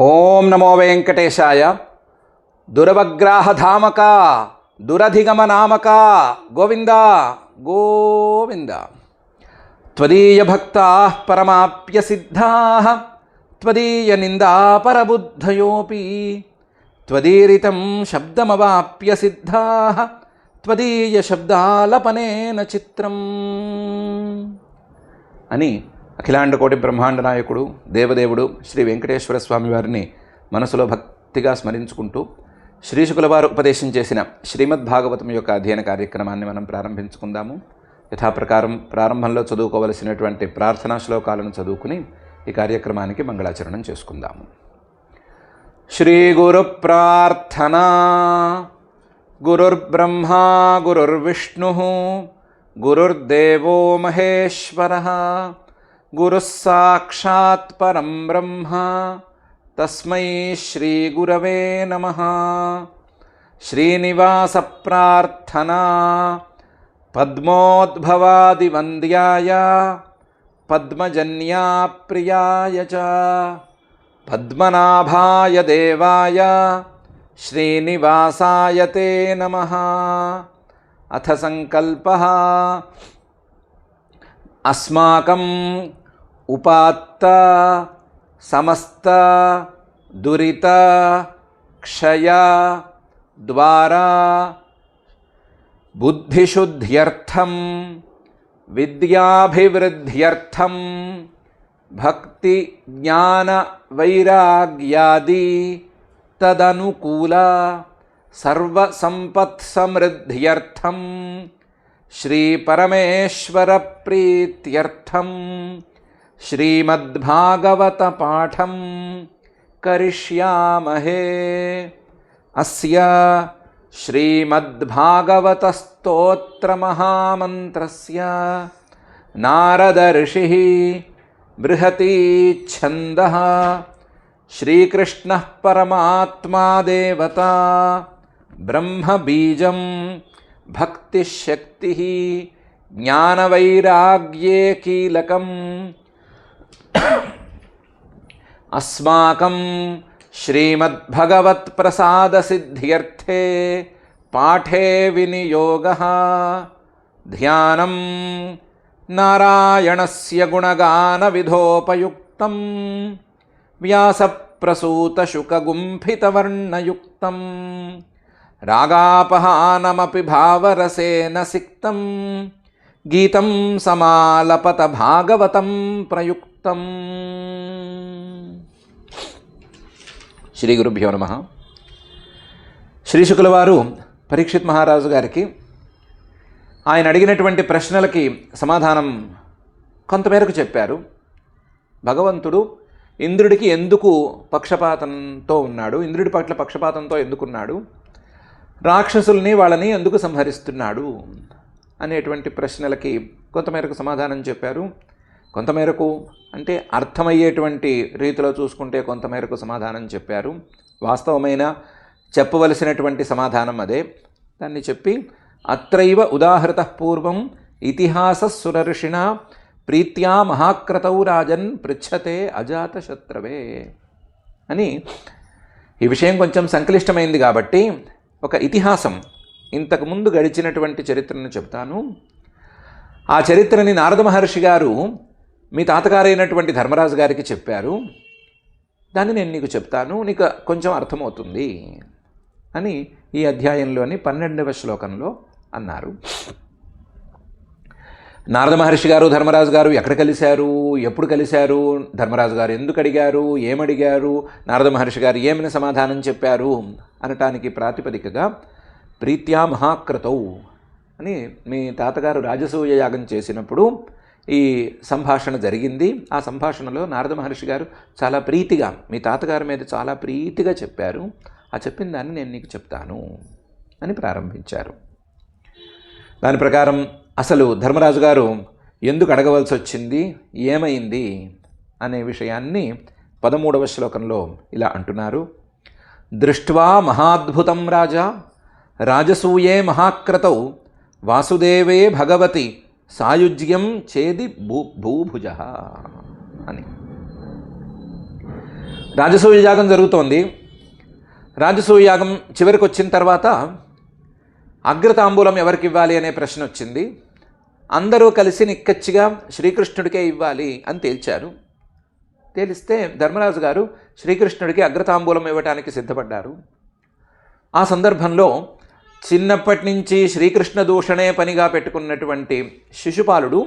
ఓం నమో వెంకటేశాయ. దురవగ్రాహధామక దురధిగమనామక గోవింద గోవింద. త్వదీయ భక్తాః పరమాప్య సిద్ధాః త్వదీయ నిందాపరబుద్ధయోపి త్వదీరితం శబ్దమవాప్య సిద్ధాః త్వదీయ శబ్దాలపనేన చిత్రం అని అఖిలాండకోటి బ్రహ్మాండ నాయకుడు దేవదేవుడు శ్రీ వెంకటేశ్వర స్వామి వారిని మనసులో భక్తిగా స్మరించుకుంటూ శ్రీశుకుల వారు ఉపదేశం చేసిన శ్రీమద్భాగవతం యొక్క అధ్యయన కార్యక్రమాన్ని మనం ప్రారంభించుకుందాము. యథాప్రకారం ప్రారంభంలో చదువుకోవలసినటువంటి ప్రార్థనా శ్లోకాలను చదువుకుని ఈ కార్యక్రమానికి మంగళాచరణం చేసుకుందాము. శ్రీ గురు ప్రార్థనా. గురుర్బ్రహ్మా గురుర్విష్ణు గురుర్దేవో మహేశ్వరః గురుః సాక్షాత్ పరం బ్రహ్మ తస్మై శ్రీ గురవే నమః. శ్రీనివాస ప్రార్థనా. పద్మోద్భవాదివంద్యాయ పద్మజన్యా ప్రియాయ చ పద్మనాభాయ దేవాయ శ్రీనివాసాయ తే నమః. అథ సంకల్పః. అస్మాకం ఉపాత్త సమస్త దురిత క్షయ ద్వారా బుద్ధిశుద్ధ్యర్థం విద్యాభివృద్ధ్యర్థం భక్తి జ్ఞాన వైరాగ్యాది తదనుకూల సర్వసంపత్సమృద్ధ్యర్థం శ్రీ పరమేశ్వర ప్రీత్యర్థం శ్రీమద్భాగవత పాఠం కరిష్యామహే. అస్య శ్రీమద్భాగవత స్తోత్ర మహామంత్రస్య నారద ఋషిః బృహతి ఛందః శ్రీకృష్ణః పరమాత్మా దేవతా బ్రహ్మ బీజం భక్తిశక్తి జ్ఞానవైరాగ్యే కీలకం. అస్మాకం శ్రీమద్భగవత్ప్రసాదసిద్ధ్యర్థే పాఠే వినియోగః ధ్యానం నారాయణస్య గుణగానవిధోపయుక్తం వ్యాసప్రసూతశుకగుంఫితవర్ణయుక్తం రాగాపహానమపి భావరసేన సిక్తం గీతం సమాలపత భాగవతం ప్రయుక్తం. శ్రీ గురుభ్యో నమః. శ్రీశుకుల వారు పరీక్షిత్ మహారాజు గారికి ఆయన అడిగినటువంటి ప్రశ్నలకి సమాధానం కొంతమేరకు చెప్పారు. భగవంతుడు ఇంద్రుడికి ఎందుకు పక్షపాతంతో ఉన్నాడు, ఇంద్రుడి పట్ల పక్షపాతంతో ఎందుకున్నాడు, రాక్షసుల్ని వాళ్ళని ఎందుకు సంహరిస్తున్నాడు అనేటువంటి ప్రశ్నలకి కొంతమేరకు సమాధానం చెప్పారు. కొంతమేరకు అంటే అర్థమయ్యేటువంటి రీతిలో చూసుకుంటే కొంతమేరకు సమాధానం చెప్పారు. వాస్తవమైన చెప్పవలసినటువంటి సమాధానం అదే. దాన్ని చెప్పి అత్రైవ ఉదాహృతః పూర్వం ఇతిహాస సురర్షిణ ప్రీత్యా మహాక్రతౌ రాజన్ పృచ్ఛతే అజాతశత్రవే అని. ఈ విషయం కొంచెం సంక్లిష్టమైంది కాబట్టి ఒక ఇతిహాసం, ఇంతకుముందు గడిచినటువంటి చరిత్రను చెప్తాను. ఆ చరిత్రని నారద మహర్షి గారు మీ తాతగారైనటువంటి ధర్మరాజు గారికి చెప్పారు. దాన్ని నేను నీకు చెప్తాను, నీకు కొంచెం అర్థమవుతుంది అని ఈ అధ్యాయంలోని 12వ శ్లోకంలో అన్నారు. నారద మహర్షి గారు ధర్మరాజు గారు ఎక్కడ కలిశారు, ఎప్పుడు కలిశారు, ధర్మరాజు గారు ఎందుకు అడిగారు, ఏమడిగారు, నారద మహర్షి గారు ఏమైనా సమాధానం చెప్పారు అనటానికి ప్రాతిపదికగా ప్రీత్యా మహాక్రతౌ అని మీ తాతగారు రాజసూయ యాగం చేసినప్పుడు ఈ సంభాషణ జరిగింది. ఆ సంభాషణలో నారద మహర్షి గారు చాలా ప్రీతిగా మీ తాతగారి మీద చాలా ప్రీతిగా చెప్పారు. ఆ చెప్పిన దాన్ని నేను నీకు చెప్తాను అని ప్రారంభించారు. దాని ప్రకారం అసలు ధర్మరాజు గారు ఎందుకు అడగవలసి వచ్చింది, ఏమైంది అనే విషయాన్ని 13వ శ్లోకంలో ఇలా అంటున్నారు. దృష్ట్వా మహాద్భుతం రాజా రాజసూయే మహాక్రతౌ వాసుదేవే భగవతి సాయుజ్యం చేది భూభుజ అని. రాజసూయ యాగం జరుగుతోంది. రాజసూయ యాగం చివరికి వచ్చిన తర్వాత అగ్రతాంబూలం ఎవరికి ఇవ్వాలి అనే ప్రశ్న వచ్చింది. అందరూ కలిసి నిక్కచ్చిగా శ్రీకృష్ణుడికే ఇవ్వాలి అని తేల్చారు. తేలిస్తే ధర్మరాజు గారు శ్రీకృష్ణుడికి అగ్రతాంబూలం ఇవ్వటానికి సిద్ధపడ్డారు. ఆ సందర్భంలో చిన్నప్పటి నుంచి శ్రీకృష్ణ దూషణే పనిగా పెట్టుకున్నటువంటి శిశుపాలుడు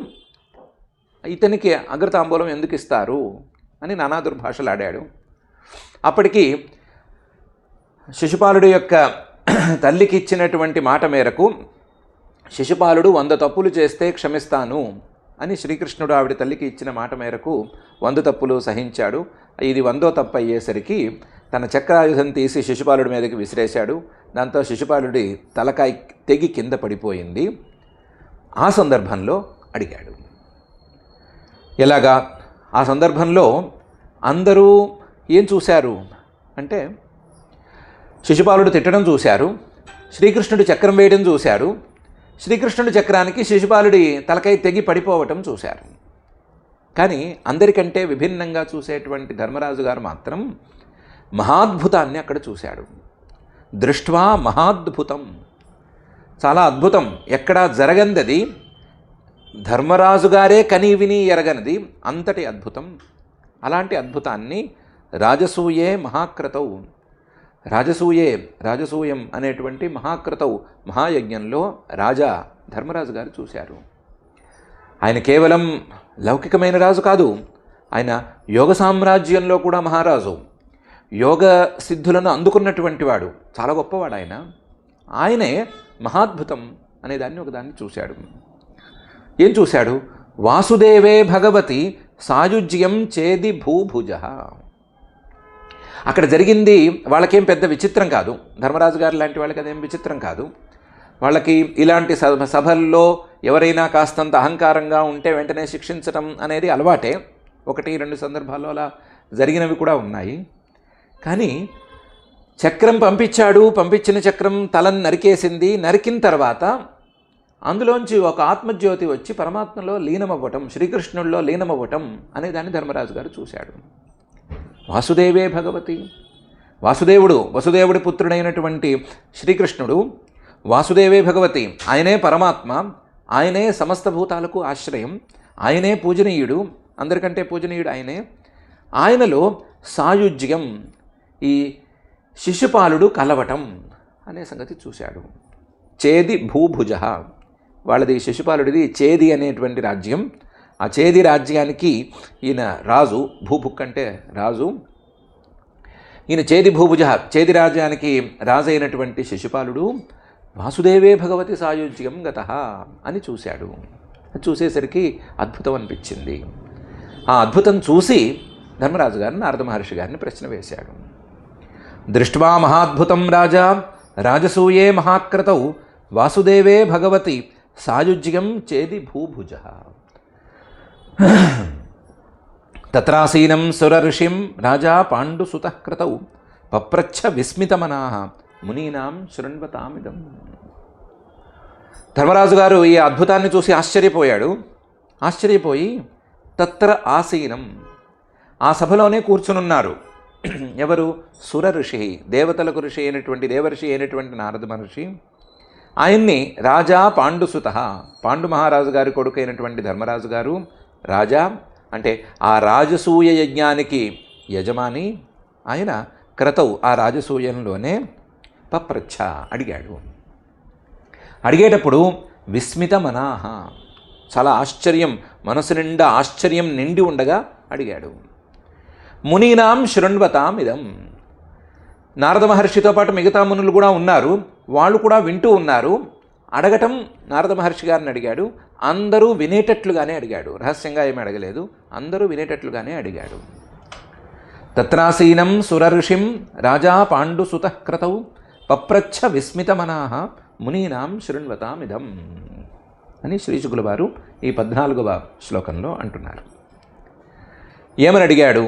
ఇతనికి అగ్రతాంబూలం ఎందుకు ఇస్తారు అని నానా దుర్భాషలాడాడు. అప్పటికి శిశుపాలుడు యొక్క తల్లికి ఇచ్చినటువంటి మాట మేరకు శిశుపాలుడు 100 తప్పులు చేస్తే క్షమిస్తాను అని శ్రీకృష్ణుడు ఆవిడ తల్లికి ఇచ్చిన మాట మేరకు 100 తప్పులు సహించాడు. ఇది 100వ తప్పు అయ్యేసరికి తన చక్రాయుధం తీసి శిశుపాలుడి మీదకి విసిరేశాడు. దాంతో శిశుపాలుడి తలకాయ తెగి కింద పడిపోయింది. ఆ సందర్భంలో అడిగాడు. ఎలాగా? ఆ సందర్భంలో అందరూ ఏం చూశారు అంటే శిశుపాలుడు తిట్టడం చూశారు, శ్రీకృష్ణుడు చక్రం వేయడం చూశారు, శ్రీకృష్ణుడి చక్రానికి శిశుపాలుడి తలకాయ తెగి పడిపోవటం చూశారు. కానీ అందరికంటే విభిన్నంగా చూసేటువంటి ధర్మరాజు గారు మాత్రం మహాద్భుతాన్ని అక్కడ చూశాడు. దృష్ట్వా మహాద్భుతం, చాలా అద్భుతం, ఎక్కడా జరగందది, ధర్మరాజు గారే కనీ విని ఎరగనిది, అంతటి అద్భుతం. అలాంటి అద్భుతాన్ని రాజసూయే మహాక్రతౌ, రాజసూయం అనేటువంటి మహాక్రతౌ మహాయజ్ఞంలో రాజా ధర్మరాజు గారు చూశారు. ఆయన కేవలం లౌకికమైన రాజు కాదు, ఆయన యోగ సామ్రాజ్యంలో కూడా మహారాజు. యోగ సిద్ధులను అందుకున్నటువంటి వాడు, చాలా గొప్పవాడు ఆయన. ఆయనే మహాద్భుతం అనేదాన్ని ఒకదాన్ని చూశాడు. ఏం చూశాడు? వాసుదేవే భగవతి సాయుజ్యం చేది భూభుజ. అక్కడ జరిగింది వాళ్ళకేం పెద్ద విచిత్రం కాదు, ధర్మరాజు గారు లాంటి వాళ్ళకి అదేం విచిత్రం కాదు. వాళ్ళకి ఇలాంటి సభల్లో ఎవరైనా కాస్తంత అహంకారంగా ఉంటే వెంటనే శిక్షించడం అనేది అలవాటే. 1-2 సందర్భాల్లో అలా జరిగినవి కూడా ఉన్నాయి. కానీ చక్రం పంపించాడు, పంపించిన చక్రం తలను నరికేసింది. నరికిన తర్వాత అందులోంచి ఒక ఆత్మజ్యోతి వచ్చి పరమాత్మలో లీనమవ్వటం, శ్రీకృష్ణుల్లో లీనమవ్వటం అనేదాన్ని ధర్మరాజు గారు చూశాడు. వాసుదేవే భగవతి, వసుదేవుడి పుత్రుడైనటువంటి శ్రీకృష్ణుడు వాసుదేవే భగవతి, ఆయనే పరమాత్మ, ఆయనే సమస్త భూతాలకు ఆశ్రయం, ఆయనే పూజనీయుడు, అందరికంటే పూజనీయుడు ఆయనే. ఆయనలో సాయుజ్యం, ఈ శిశుపాలుడు కలవటం అనే సంగతి చూశాడు. చేది భూభుజ, వాళ్ళది శిశుపాలుడిది చేది అనేటువంటి రాజ్యం. ఆ చేది రాజ్యానికి ఈయన రాజు, భూభుక్ అంటే రాజు. ఈయన చేది భూభుజ, చేది రాజ్యానికి రాజు అయినటువంటి శిశుపాలుడు వాసుదేవే భగవతి సాయుజ్యం గతః అని చూశాడు. చూసేసరికి అద్భుతం అనిపించింది. ఆ అద్భుతం చూసి ధర్మరాజు గారిని నారద మహర్షి గారిని ప్రశ్న వేశాడు. దృష్ట్వా మహాద్భుతం రాజా రాజసూయే మహాక్రతౌ వాసుదేవే భగవతి సాయుజ్యం చేది భూభుజ. తత్రాసీనం సురఋషిం రాజా పాండుసుతః క్రతౌ పప్రచ్ఛ విస్మితమనాః మునీనాం శృణ్వతామిదం. ధర్మరాజు గారు ఈ అద్భుతాన్ని చూసి ఆశ్చర్యపోయి తత్ర ఆసీనం, ఆ సభలోనే కూర్చునున్నారు. ఎవరు? సుర ఋషి, దేవతలకు ఋషి అయినటువంటి దేవర్షి అయినటువంటి నారద మహర్షి. ఆయన్ని రాజా పాండుసుతః, పాండు మహారాజు గారి కొడుకు అయినటువంటి ధర్మరాజు గారు రాజా అంటే ఆ రాజసూయ యజ్ఞానికి యజమాని ఆయన. క్రతౌ, ఆ రాజసూయంలోనే పప్రచ్ఛ, అడిగాడు. అడిగేటప్పుడు విస్మిత మనాహ, చాలా ఆశ్చర్యం, మనసు నిండా ఆశ్చర్యం నిండి ఉండగా అడిగాడు. మునీనాం శృణ్వతాం ఇదం, నారద మహర్షితో పాటు మిగతా మునులు కూడా ఉన్నారు, వాళ్ళు కూడా వింటూ ఉన్నారు. అడగటం నారద మహర్షి గారిని అడిగాడు, అందరూ వినేటట్లుగానే అడిగాడు, రహస్యంగా ఏమీ అడగలేదు, అందరూ వినేటట్లుగానే అడిగాడు. తత్రాసీనం సురఋషిం రాజా పాండుసుతః క్రతౌ పప్రచ్ఛ విస్మితమనాః మునీనాం శృణ్వతామిదం అని శ్రీశుకుల వారు ఈ 14వ శ్లోకంలో అంటున్నారు. ఏమని అడిగాడు?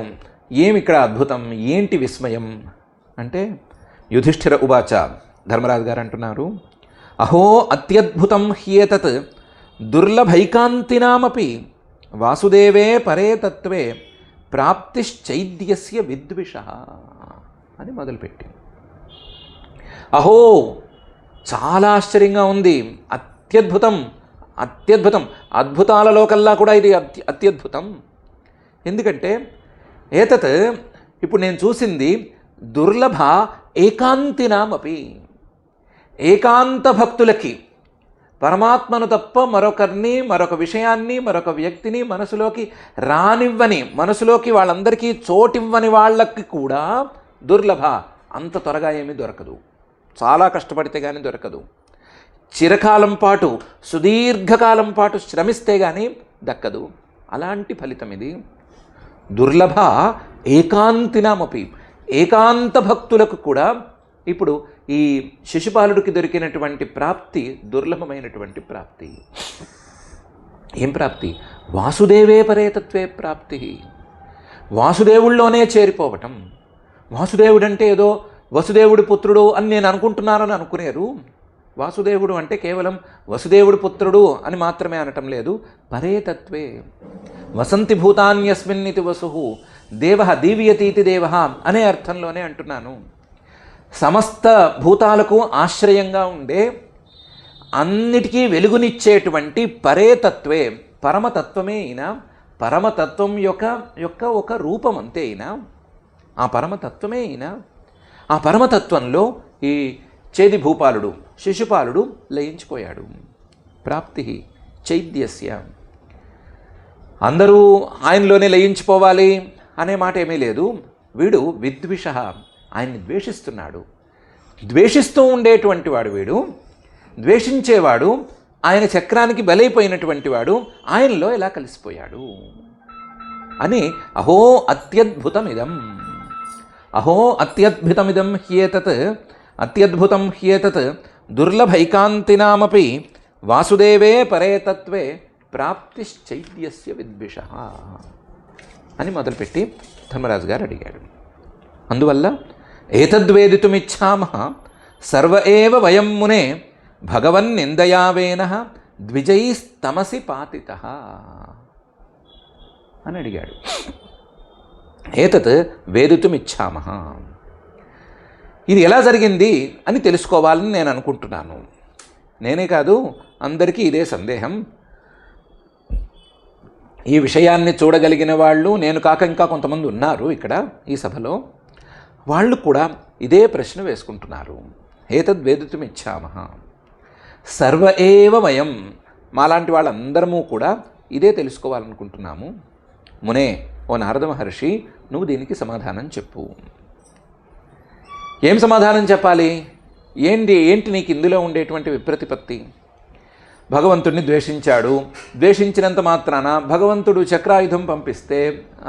ఏమిక్కడ అద్భుతం, ఏంటి విస్మయం అంటే యుధిష్ఠిర ఉవాచ, ధర్మరాజు గారు అంటున్నారు, అహో అత్యద్భుతం హ్యేతత్ దుర్లభైకాంతినామపి వాసుదేవే పరే తత్వే ప్రాప్తిశ్చైద్యస్య విద్విష అని మొదలుపెట్టి. అహో, చాలా ఆశ్చర్యంగా ఉంది, అత్యద్భుతం, అత్యద్భుతం, అద్భుతాలలో కల్లా కూడా ఇది అత్యద్భుతం. ఎందుకంటే ఏతత్, ఇప్పుడు నేను చూసింది దుర్లభ ఏకాంతినామపి, ఏకాంత భక్తులకి పరమాత్మను తప్ప మరొకరిని, మరొక విషయాన్ని, మరొక వ్యక్తిని మనసులోకి రానివ్వని, మనసులోకి వాళ్ళందరికీ చోటివ్వని వాళ్ళకి కూడా దుర్లభ, అంత త్వరగా ఏమీ దొరకదు, చాలా కష్టపడితే కానీ దొరకదు, చిరకాలం పాటు, సుదీర్ఘకాలం పాటు శ్రమిస్తే కానీ దక్కదు. అలాంటి ఫలితం ఇది. దుర్లభ ఏకాంతినామపి, ఏకాంత భక్తులకు కూడా ఇప్పుడు ఈ శిశుపాలుడికి దొరికినటువంటి ప్రాప్తి దుర్లభమైనటువంటి ప్రాప్తి. ఏం ప్రాప్తి? వాసుదేవే పరేతత్వే ప్రాప్తి. వాసుదేవుల్లోనే చేరిపోవటం. వాసుదేవుడంటే ఏదో వసుదేవుడి పుత్రుడు అని నేను అనుకుంటున్నానని అనుకునేరు. వాసుదేవుడు అంటే కేవలం వసుదేవుడి పుత్రుడు అని మాత్రమే అనటం లేదు. పరేతత్వే వసంతి భూతాన్యస్మిన్నితి వసు దేవ దీవ్యతీతి దేవ అనే అర్థంలోనే అంటున్నాను. సమస్త భూతాలకు ఆశ్రయంగా ఉండే, అన్నిటికీ వెలుగునిచ్చేటువంటి పరేతత్వే, పరమతత్వమే అయినా, పరమతత్వం యొక్క ఒక రూపం అంతే అయినా, ఆ పరమతత్వమే అయినా, ఆ పరమతత్వంలో ఈ చేది భూపాలుడు శిశుపాలుడు లయించిపోయాడు. ప్రాప్తి చైద్యస్య, అందరూ ఆయనలోనే లయించిపోవాలి అనే మాట ఏమీ లేదు. వీడు విద్విష, ఆయన్ని ద్వేషిస్తున్నాడు. ద్వేషిస్తూ ఉండేటువంటి వాడు వీడు, ద్వేషించేవాడు, ఆయన చక్రానికి బలైపోయినటువంటి వాడు ఆయనలో ఎలా కలిసిపోయాడు అని. అహో అత్యద్భుతమిదం, అహో అత్యద్భుతమిదం హ్యేతత్, అత్యద్భుతం హ్యేతత్ దుర్లభైకాంతినామపి వాసుదేవే పరేతత్వే ప్రాప్తిశ్చైద్యస్య విద్విష అని మొదలుపెట్టి ధర్మరాజు గారు అడిగాడు. అందువల్ల ఏతద్వేదితుమిచ్ఛామః సర్వ ఏవ వయం మునే భగవన్నిందయావేన ద్విజైస్తమసి పాతితః అని అడిగాడు. ఏతత్ వేదితుమిచ్ఛామః, ఇది ఎలా జరిగింది అని తెలుసుకోవాలని నేను అనుకుంటున్నాను. నేనే కాదు, అందరికీ ఇదే సందేహం. ఈ విషయాన్ని చూడగలిగిన వాళ్ళు నేను కాక ఇంకా కొంతమంది ఉన్నారు ఇక్కడ ఈ సభలో. వాళ్ళు కూడా ఇదే ప్రశ్న వేసుకుంటున్నారు. ఏతద్వేదితుమిచ్ఛామః సర్వ ఏవ వయం, మాలాంటి వాళ్ళందరము కూడా ఇదే తెలుసుకోవాలనుకుంటున్నాము. మునే, ఓ నారద మహర్షి, నువ్వు దీనికి సమాధానం చెప్పు. ఏం సమాధానం చెప్పాలి? ఏంటి నీకు ఇందులో ఉండేటువంటి విప్రతిపత్తి? భగవంతుడిని ద్వేషించాడు, ద్వేషించినంత మాత్రాన భగవంతుడు చక్రాయుధం పంపిస్తే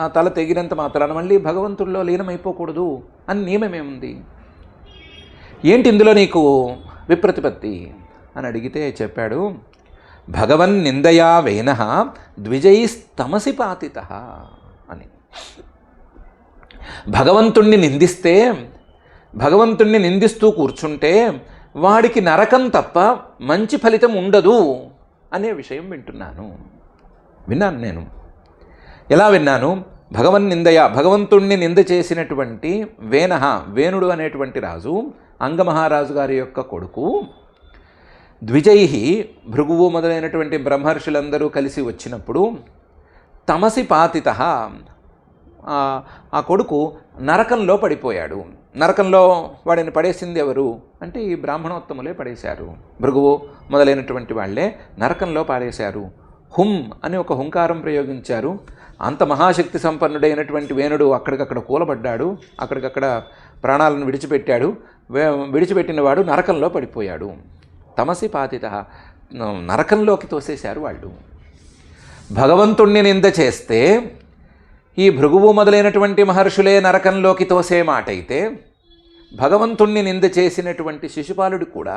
ఆ తల తెగినంత మాత్రాన మళ్ళీ భగవంతుడిలో లీనమైపోకూడదు అని నియమమేముంది? ఏంటి ఇందులో నీకు విప్రతిపత్తి అని అడిగితే చెప్పాడు, భగవన్ నిందయా వేనః ద్విజైస్తమసి పాతితః అని. భగవంతుణ్ణి నిందిస్తే, భగవంతుణ్ణి నిందిస్తూ కూర్చుంటే వాడికి నరకం తప్ప మంచి ఫలితం ఉండదు అనే విషయం విన్నాను నేను. ఎలా విన్నాను? భగవంతుణ్ణి నింద చేసినటువంటి వేణుడు అనేటువంటి రాజు, అంగమహారాజు గారి యొక్క కొడుకు, ద్విజై భృగువు మొదలైనటువంటి బ్రహ్మర్షులందరూ కలిసి వచ్చినప్పుడు తమసి పాతితః, ఆ కొడుకు నరకంలో పడిపోయాడు. నరకంలో వాడిని పడేసింది ఎవరు అంటే ఈ బ్రాహ్మణోత్తములే పడేశారు. భృగువు మొదలైనటువంటి వాళ్ళే నరకంలో పాడేశారు. హుం అని ఒక హుంకారం ప్రయోగించారు. అంత మహాశక్తి సంపన్నుడైనటువంటి వేణుడు అక్కడికక్కడ కూలబడ్డాడు, అక్కడికక్కడ ప్రాణాలను విడిచిపెట్టాడు. విడిచిపెట్టిన వాడు నరకంలో పడిపోయాడు. తమసి పాతితః, నరకంలోకి తోసేశారు వాళ్ళు. భగవంతుణ్ణి నింద చేస్తే ఈ భృగువు మొదలైనటువంటి మహర్షులే నరకంలోకి తోసే మాట అయితే, భగవంతుణ్ణి నింద చేసినటువంటి శిశుపాలుడు కూడా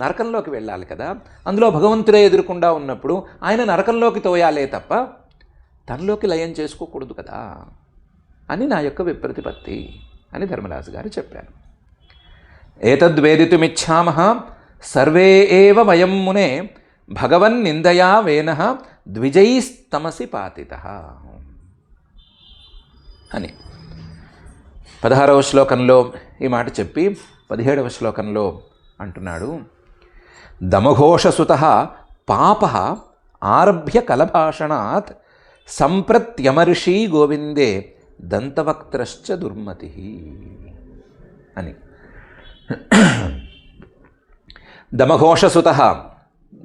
నరకంలోకి వెళ్ళాలి కదా. అందులో భగవంతుడే ఎదురుకుండా ఉన్నప్పుడు ఆయన నరకంలోకి తోయాలే తప్ప తనలోకి లయం చేసుకోకూడదు కదా అని నా యొక్క విప్రతిపత్తి అని ధర్మరాజు గారు చెప్పారు. ఏతద్వేదితుమిచ్ఛామః సర్వే ఏవ వయం మునే భగవన్ నిందయా వేనః ద్విజైస్తమసి పాతితః. అని 16వ శ్లోకంలో ఈ మాట చెప్పి 17వ శ్లోకంలో అంటున్నాడు, దమఘోషసుతః పాపః ఆరభ్య కలభాషణాత్ సంప్రత్యమర్షి గోవిందే దంతవక్త్రశ్చ దుర్మతి అని. దమఘోషసుతః,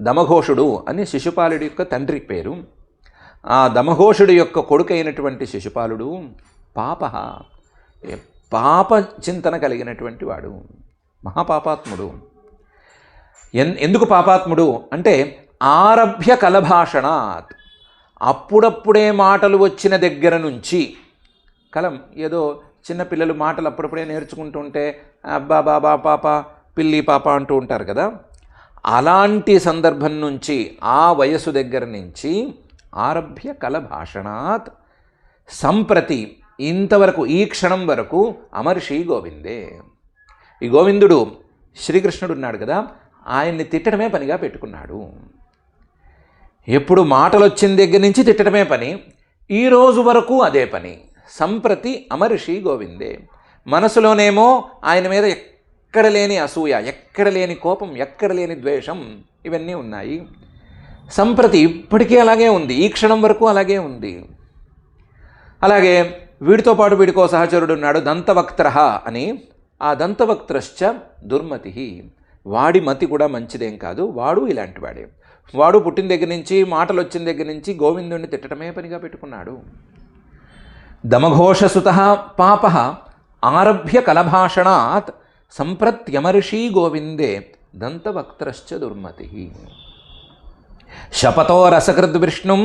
దమఘోషుడు అని శిశుపాలుడి యొక్క తండ్రి పేరు. ఆ దమఘోషుడి యొక్క కొడుకు అయినటువంటి శిశుపాలుడు పాపః, పాప చింతన కలిగినటువంటి వాడు, మహాపాపాత్ముడు. ఎందుకు పాపాత్ముడు అంటే ఆరభ్య కలభాషణాత్, అప్పుడప్పుడే మాటలు వచ్చిన దగ్గర నుంచి, కలం ఏదో చిన్నపిల్లలు మాటలు అప్పుడప్పుడే నేర్చుకుంటుంటే అబ్బా బాబా పాప పిల్లి పాప అంటూ ఉంటారు కదా, అలాంటి సందర్భం నుంచి ఆ వయసు దగ్గర నుంచి ఆరభ్య కలభాషణాత్ సంప్రతి, ఇంతవరకు ఈ క్షణం వరకు అమర్షి గోవిందే. ఈ గోవిందుడు శ్రీకృష్ణుడు ఉన్నాడు కదా, ఆయన్ని తిట్టడమే పనిగా పెట్టుకున్నాడు. ఎప్పుడు మాటలు వచ్చిన దగ్గర నుంచి తిట్టడమే పని, ఈ రోజు వరకు అదే పని. సంప్రతి అమర్షి గోవిందే. మనసులోనేమో ఆయన మీద ఎక్కడ లేని అసూయ, ఎక్కడ లేని కోపం, ఎక్కడ లేని ద్వేషం, ఇవన్నీ ఉన్నాయి. సంప్రతి ఇప్పటికీ అలాగే ఉంది, ఈ క్షణం వరకు అలాగే ఉంది. అలాగే వీడితో పాటు వీడికో సహచరుడు ఉన్నాడు దంతవక్త్రః అని. ఆ దంతవక్త్రశ్చ దుర్మతి, వాడి మతి కూడా మంచిదేం కాదు, వాడు ఇలాంటి వాడే. వాడు పుట్టిన దగ్గర నుంచి మాటలు వచ్చిన దగ్గర నుంచి గోవిందుడిని తిట్టడమే పనిగా పెట్టుకున్నాడు. దమఘోషసుతః పాపః ఆరభ్య కలభాషణాత్ సంప్రత్యమర్షి గోవిందే దంతవక్త్రశ్చ దుర్మతి. శపతో రసకృద్విష్ణుం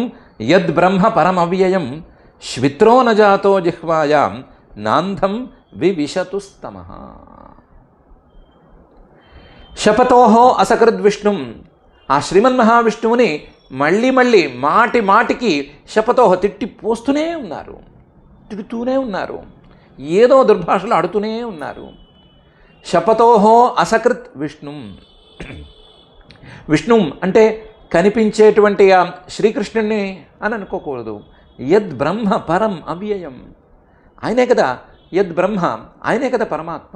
యద్బ్రహ్మ పరమవ్యయం శ్విత్రో న జాతో జిహ్వాయాం నాంధం వివిశతుస్తమః. శపతోహో అసకృద్విష్ణుం, ఆ శ్రీమన్మహావిష్ణువుని మళ్ళీ మళ్ళీ మాటి మాటికి శపతోహ తిట్టి పోస్తూనే ఉన్నారు, తిడుతూనే ఉన్నారు, ఏదో దుర్భాషలు ఆడుతూనే ఉన్నారు. శపతోహో అసకృత్ విష్ణుం, విష్ణుం అంటే కనిపించేటువంటి ఆ శ్రీకృష్ణుణ్ణి అని అనుకోకూడదు. యద్ బ్రహ్మ పరం అవ్యయం, ఆయనే కదా యద్ బ్రహ్మ, ఆయనే కదా పరమాత్మ,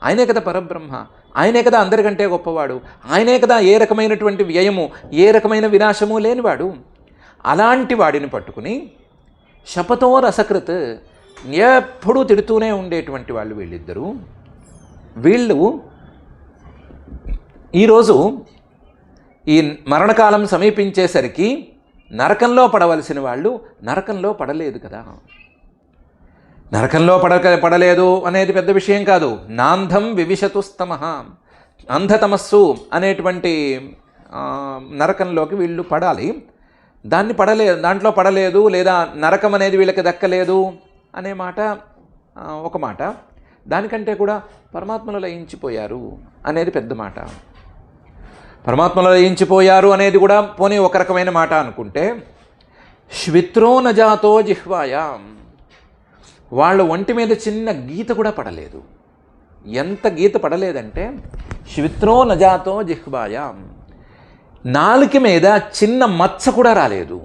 ఆయనే కదా పరబ్రహ్మ, ఆయనే కదా అందరికంటే గొప్పవాడు, ఆయనే కదా ఏ రకమైనటువంటి వ్యయము, ఏ రకమైన వినాశము లేనివాడు. అలాంటి వాడిని పట్టుకుని శపతో రసకృత్, ఎప్పుడూ తిడుతూనే ఉండేటువంటి వాళ్ళు వీళ్ళిద్దరూ. వీళ్ళు ఈరోజు ఈ మరణకాలం సమీపించేసరికి నరకంలో పడవలసిన వాళ్ళు నరకంలో పడలేదు కదా. నరకంలో పడలేదు అనేది పెద్ద విషయం కాదు. నాంధం వివిశతుస్తమః, అంధతమస్సు అనేటువంటి నరకంలోకి వీళ్ళు పడాలి. దాంట్లో పడలేదు, లేదా నరకం అనేది వీళ్ళకి దక్కలేదు అనే మాట ఒక మాట. దానికంటే కూడా పరమాత్మలో లయించిపోయారు అనేది పెద్ద మాట. పరమాత్మలో లయించిపోయారు అనేది కూడా పోనీ ఒక రకమైన మాట అనుకుంటే, శ్విత్రో నజాతో జిహ్వాయాం, వాళ్ళ ఒంటి మీద చిన్న గీత కూడా పడలేదు. ఎంత గీత పడలేదంటే శ్విత్రో నజాతో జిహ్వాయాం, నాలుక మీద చిన్న మచ్చ కూడా రాలేదు.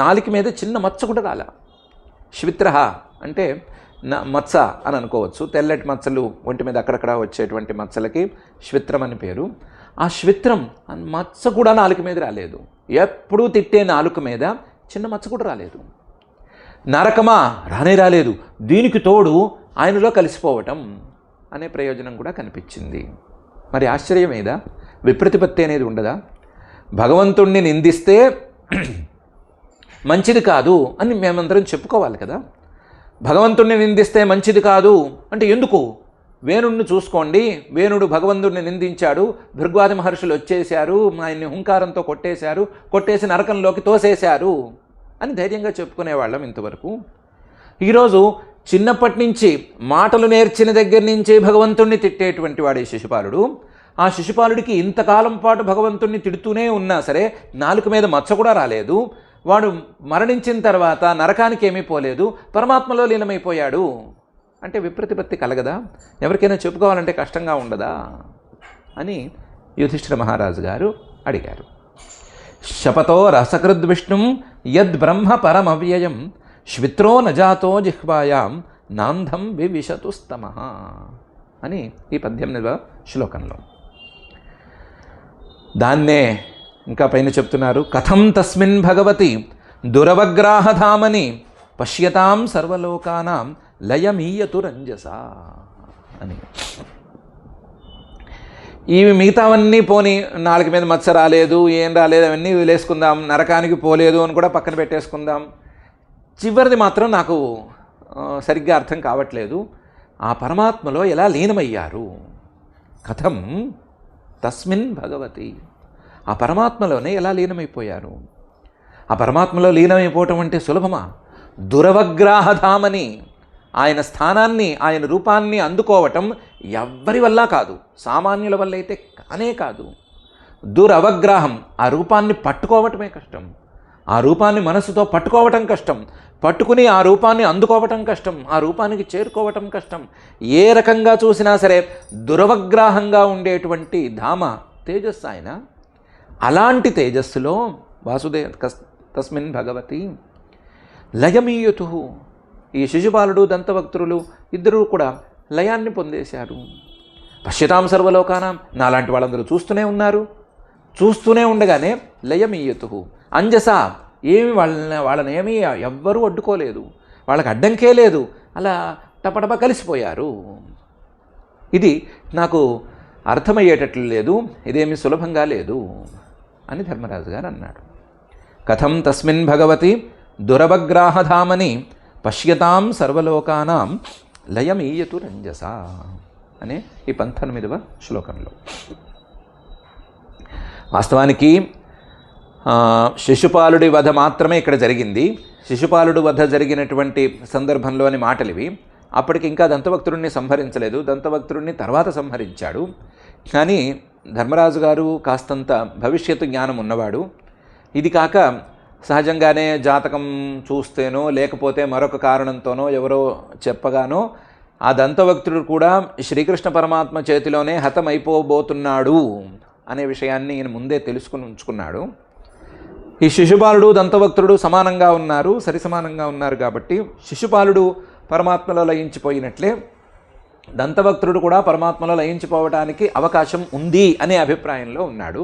నాలుక మీద చిన్న మచ్చ కూడా రాలా. శ్విత్ర అంటే మచ్చ అని అనుకోవచ్చు. తెల్లటి మచ్చలు ఒంటి మీద అక్కడక్కడ వచ్చేటువంటి మచ్చలకి శ్విత్రం అని పేరు. ఆ శ్విత్రం మచ్చ కూడా నాలుక మీద రాలేదు. ఎప్పుడూ తిట్టే నాలుక మీద చిన్న మచ్చ కూడా రాలేదు. నరకమా రాలేదు. దీనికి తోడు ఆయనలో కలిసిపోవటం అనే ప్రయోజనం కూడా కనిపించింది. మరి ఆశ్చర్యం మీద విప్రతిపత్తి అనేది ఉండదా? భగవంతుణ్ణి నిందిస్తే మంచిది కాదు అని మేమందరం చెప్పుకోవాలి కదా. భగవంతుణ్ణి నిందిస్తే మంచిది కాదు అంటే ఎందుకు? వేణుడిని చూసుకోండి, వేణుడు భగవంతుడిని నిందించాడు, భృగ్వాది మహర్షులు వచ్చేశారు, ఆయన్ని హుంకారంతో కొట్టేసి నరకంలోకి తోసేశారు అని ధైర్యంగా చెప్పుకునేవాళ్ళం ఇంతవరకు. ఈరోజు చిన్నప్పటి నుంచి మాటలు నేర్చిన దగ్గర నుంచి భగవంతుణ్ణి తిట్టేటువంటి వాడే శిశుపాలుడు. ఆ శిశుపాలుడికి ఇంతకాలం పాటు భగవంతుణ్ణి తిడుతూనే ఉన్నా సరే నాలుక మీద మచ్చ కూడా రాలేదు. వాడు మరణించిన తర్వాత నరకానికి ఏమీ పోలేదు, పరమాత్మలో లీనమైపోయాడు అంటే విప్రతిపత్తి కలగదా? ఎవరికైనా చెప్పుకోవాలంటే కష్టంగా ఉండదా అని యుధిష్ఠిర మహారాజు గారు అడిగారు. శపతో రసకృద్విష్ణుం యద్ బ్రహ్మ పరమవ్యయం శ్విత్రో నజాతో జిహ్వాయాం నాంధం వివిశతుస్తమః అని ఈ 18వ శ్లోకంలో. దాన్నే ఇంకా పైన చెప్తున్నారు, కథం తస్మిన్ భగవతి దురవగ్రాహధామని పశ్యతాం సర్వలోకానాం లయమీయతు రంజస అని. ఇవి మిగతావన్నీ పోని, నాలుగు మీద మత్స రాలేదు, ఏం రాలేదు, అవన్నీ వదిలేసుకుందాం, నరకానికి పోలేదు అని కూడా పక్కన పెట్టేసుకుందాం. చివరిది మాత్రం నాకు సరిగ్గా అర్థం కావట్లేదు, ఆ పరమాత్మలో ఎలా లీనమయ్యారు. కథం తస్మిన్ భగవతి, ఆ పరమాత్మలోనే ఎలా లీనమైపోయారు. ఆ పరమాత్మలో లీనమైపోవటం అంటే సులభమా? దురవగ్రాహధామని, ఆయన స్థానాన్ని, ఆయన రూపాన్ని అందుకోవటం ఎవ్వరి వల్ల కాదు, సామాన్యుల వల్ల అయితే కానే కాదు. దురవగ్రాహం, ఆ రూపాన్ని పట్టుకోవటమే కష్టం, ఆ రూపాన్ని మనసుతో పట్టుకోవటం కష్టం, పట్టుకుని ఆ రూపాన్ని అందుకోవటం కష్టం, ఆ రూపానికి చేరుకోవటం కష్టం. ఏ రకంగా చూసినా సరే దురవగ్రాహంగా ఉండేటువంటి ధామ తేజస్సు ఆయన. అలాంటి తేజస్సులో తస్మిన్ భగవతి లయమీయతు, ఈ శిశుపాలుడు దంతవక్త్రులు ఇద్దరూ కూడా లయాన్ని పొందేశారు. పశ్యతాం సర్వలోకానాం, నాలాంటి వాళ్ళందరూ చూస్తూనే ఉన్నారు. చూస్తూనే ఉండగానే లయమీయతు అంజస, ఏమి వాళ్ళని ఏమీ ఎవ్వరూ అడ్డుకోలేదు, వాళ్ళకి అడ్డంకే లేదు, అలా టపటప కలిసిపోయారు. ఇది నాకు అర్థమయ్యేటట్లు లేదు, ఇదేమి సులభంగా లేదు అని ధర్మరాజు గారు అన్నాడు. కథం తస్మిన్ భగవతి దురవగ్రాహధామని పశ్యతాం సర్వలోకానాం లయమీయతు రంజస అనే ఈ 19వ శ్లోకంలో. వాస్తవానికి శిశుపాలుడి వధ మాత్రమే ఇక్కడ జరిగింది. శిశుపాలుడు వధ జరిగినటువంటి సందర్భంలోని మాటలు ఇవి. అప్పటికి ఇంకా దంతవక్త్రుడిని సంహరించలేదు, దంతవక్త్రుడిని తర్వాత సంహరించాడు. కానీ ధర్మరాజు గారు కాస్తంత భవిష్యత్తు జ్ఞానం ఉన్నవాడు. ఇది కాక సహజంగానే జాతకం చూస్తేనో లేకపోతే మరొక కారణంతోనో ఎవరో చెప్పగానో ఆ దంతవక్త్రుడు కూడా శ్రీకృష్ణ పరమాత్మ చేతిలోనే హతమైపోబోతున్నాడు అనే విషయాన్ని ఈయన ముందే తెలుసుకుని ఉంచుకున్నాడు. ఈ శిశుపాలుడు దంతవక్త్రుడు సమానంగా ఉన్నారు, సరి సమానంగా ఉన్నారు కాబట్టి శిశుపాలుడు పరమాత్మలో లయించిపోయినట్లే దంతవక్త్రుడు కూడా పరమాత్మలో లయించిపోవడానికి అవకాశం ఉంది అనే అభిప్రాయంలో ఉన్నాడు.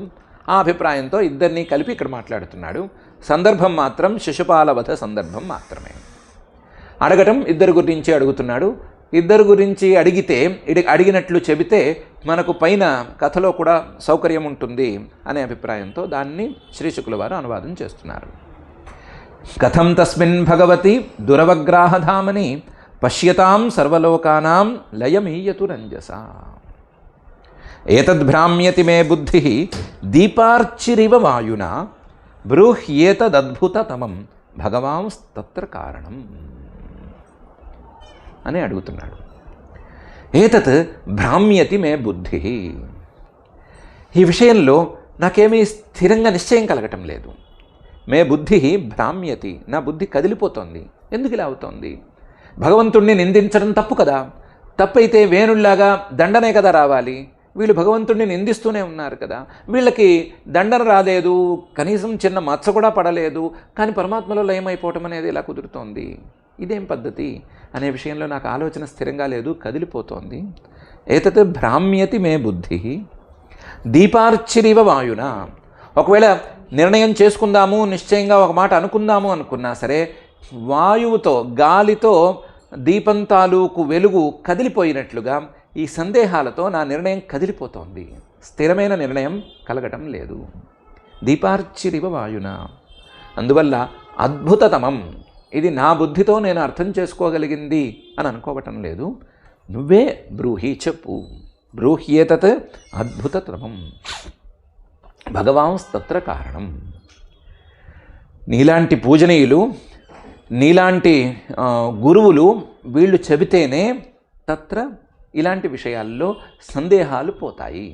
ఆ అభిప్రాయంతో ఇద్దరినీ కలిపి ఇక్కడ మాట్లాడుతున్నాడు. సందర్భం మాత్రం శిశుపాల వధ సందర్భం మాత్రమే. అడగటం ఇద్దరు గురించి అడుగుతున్నాడు. ఇద్దరు గురించి అడిగినట్లు చెబితే మనకు పైన కథలో కూడా సౌకర్యం ఉంటుంది అనే అభిప్రాయంతో దాన్ని శ్రీశుకుల వారు అనువాదం చేస్తున్నారు. కథం తస్మిన్ భగవతి దురవగ్రాహధామని పశ్యతాం సర్వలోకానాం లయమీయతు రంజస ఏతద్భ్రామ్యతి మే బుద్ధి దీపార్చిరివ వాయునా బ్రూహ్యేతదద్భుతతమం భగవాంస్తత్ర కారణం అని అడుగుతున్నాడు. ఏతత్ భ్రామ్యతి మే బుద్ధి, ఈ విషయంలో నాకేమీ స్థిరంగా నిశ్చయం కలగటం లేదు. మే బుద్ధి భ్రామ్యతి, నా బుద్ధి కదిలిపోతోంది. ఎందుకు ఇలా అవుతోంది? భగవంతుణ్ణి నిందించడం తప్పు కదా, తప్పైతే వేణుల్లాగా దండనే కదా రావాలి. వీళ్ళు భగవంతుణ్ణి నిందిస్తూనే ఉన్నారు కదా, వీళ్ళకి దండన రాలేదు, కనీసం చిన్న మచ్చ కూడా పడలేదు, కానీ పరమాత్మలో లయమైపోవటం అనేది ఇలా కుదురుతోంది. ఇదేం పద్ధతి అనే విషయంలో నాకు ఆలోచన స్థిరంగా లేదు, కదిలిపోతోంది. ఏతత్ భ్రామ్యతి మే బుద్ధి దీపార్చిరివ వాయున, ఒకవేళ నిర్ణయం చేసుకుందాము, నిశ్చయంగా ఒక మాట అనుకుందాము అనుకున్నా సరే వాయువుతో, గాలితో దీపం తాలూకు వెలుగు కదిలిపోయినట్లుగా ఈ సందేహాలతో నా నిర్ణయం కదిలిపోతోంది. స్థిరమైన నిర్ణయం కలగటం లేదు. దీపార్చిరివ వాయున, అందువల్ల అద్భుతతమం, ఇది నా బుద్ధితో నేను అర్థం చేసుకోగలిగింది అని అనుకోవటం లేదు. నువ్వే బ్రూహి, చెప్పు. బ్రూహ్యేతత్ అద్భుతతమం భగవాంస్తత్ర కారణం. నీలాంటి పూజనీయులు, నీలాంటి గురువులు వీళ్ళు చెబితేనే తత్ర ఇలాంటి విషయాల్లో సందేహాలు పోతాయి.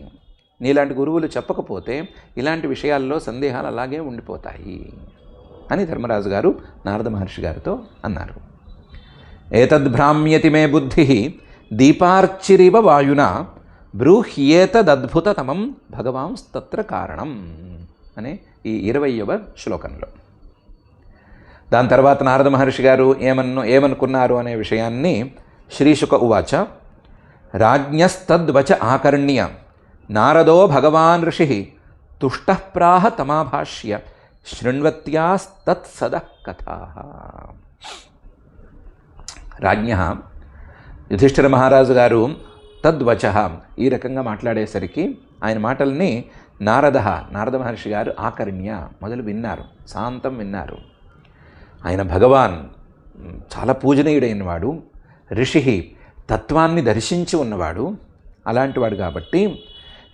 నీలాంటి గురువులు చెప్పకపోతే ఇలాంటి విషయాల్లో సందేహాలు అలాగే ఉండిపోతాయి అని ధర్మరాజు గారు నారద మహర్షి గారితో అన్నారు. ఏతద్భ్రామ్యతి మే బుద్ధి దీపార్చిరివ వాయున బ్రూహ్యేతదద్భుతతమం భగవాంస్తత్ర కారణం అనే ఈ 20వ శ్లోకంలో. దాని తర్వాత నారద మహర్షి గారు ఏమనుకున్నారు అనే విషయాన్ని శ్రీశుక ఉవాచ. రాజ్ఞస్తద్వచ ఆకర్ణ్య నారదో భగవాన్ ఋషి తుష్టః ప్రాహ తమాభాష్య శృణ్వత్యాస్తత్సదః కథాః. రాజ్ఞ యుధిష్ఠిర మహారాజు గారు తద్వచ ఈ రకంగా మాట్లాడేసరికి ఆయన మాటల్ని నారద మహర్షి గారు ఆకర్ణ్య మొదలు విన్నారు, శాంతం విన్నారు. ఆయన భగవాన్ చాలా పూజనీయుడైన వాడు, ఋషి తత్వాన్ని దర్శించి ఉన్నవాడు, అలాంటి వాడు కాబట్టి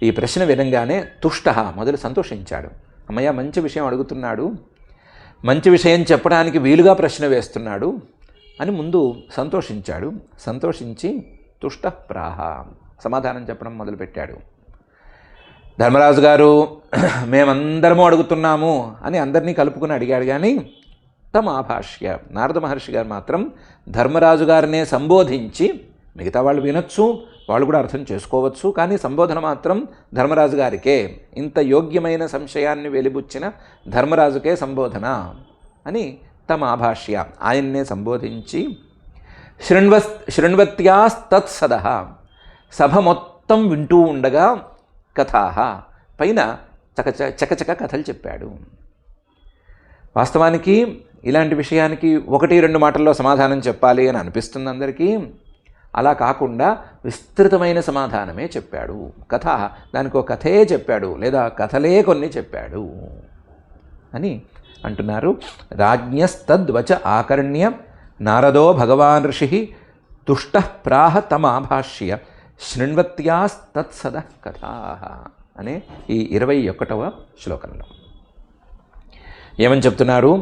ఈ ప్రశ్న వినంగానే తుష్ట మొదలు సంతోషించాడు. అమ్మయ్య, మంచి విషయం అడుగుతున్నాడు, మంచి విషయం చెప్పడానికి వీలుగా ప్రశ్న వేస్తున్నాడు అని ముందు సంతోషించాడు. సంతోషించి తుష్ట ప్రాహ సమాధానం చెప్పడం మొదలుపెట్టాడు. ధర్మరాజు గారు మేమందరము అడుగుతున్నాము అని అందరినీ కలుపుకుని అడిగాడు. కానీ తమాభాష్య నారద మహర్షి గారు మాత్రం ధర్మరాజు గారినే సంబోధించి, మిగతా వాళ్ళు వినొచ్చు, వాళ్ళు కూడా అర్థం చేసుకోవచ్చు, కానీ సంబోధన మాత్రం ధర్మరాజు గారికే, ఇంత యోగ్యమైన సంశయాన్ని వెలిబుచ్చిన ధర్మరాజుకే సంబోధన అని తమాభాష్య ఆయన్నే సంబోధించి శృణ్వత్యాస్తత్సదః సభ మొత్తం వింటూ ఉండగా కథాః పైన చకచక కథలు చెప్పాడు. వాస్తవానికి ఇలాంటి విషయానికి 1-2 మాటల్లో సమాధానం చెప్పాలి అని అనిపిస్తుంది అందరికీ. అలా కాకుండా విస్తృతమైన సమాధానమే చెప్పాడు. కథ దానికి ఒక కథే చెప్పాడు, లేదా కథలే కొన్ని చెప్పాడు అని అంటున్నారు. రాజ్ఞస్తద్వచ ఆకర్ణ్య నారదో భగవాన్ ఋషి తుష్టః ప్రాహ తమాభాష్య శృణ్వత్యాస్తత్సదః కథాః అనే ఈ 21వ శ్లోకంలో ఏమని చెప్తున్నారు?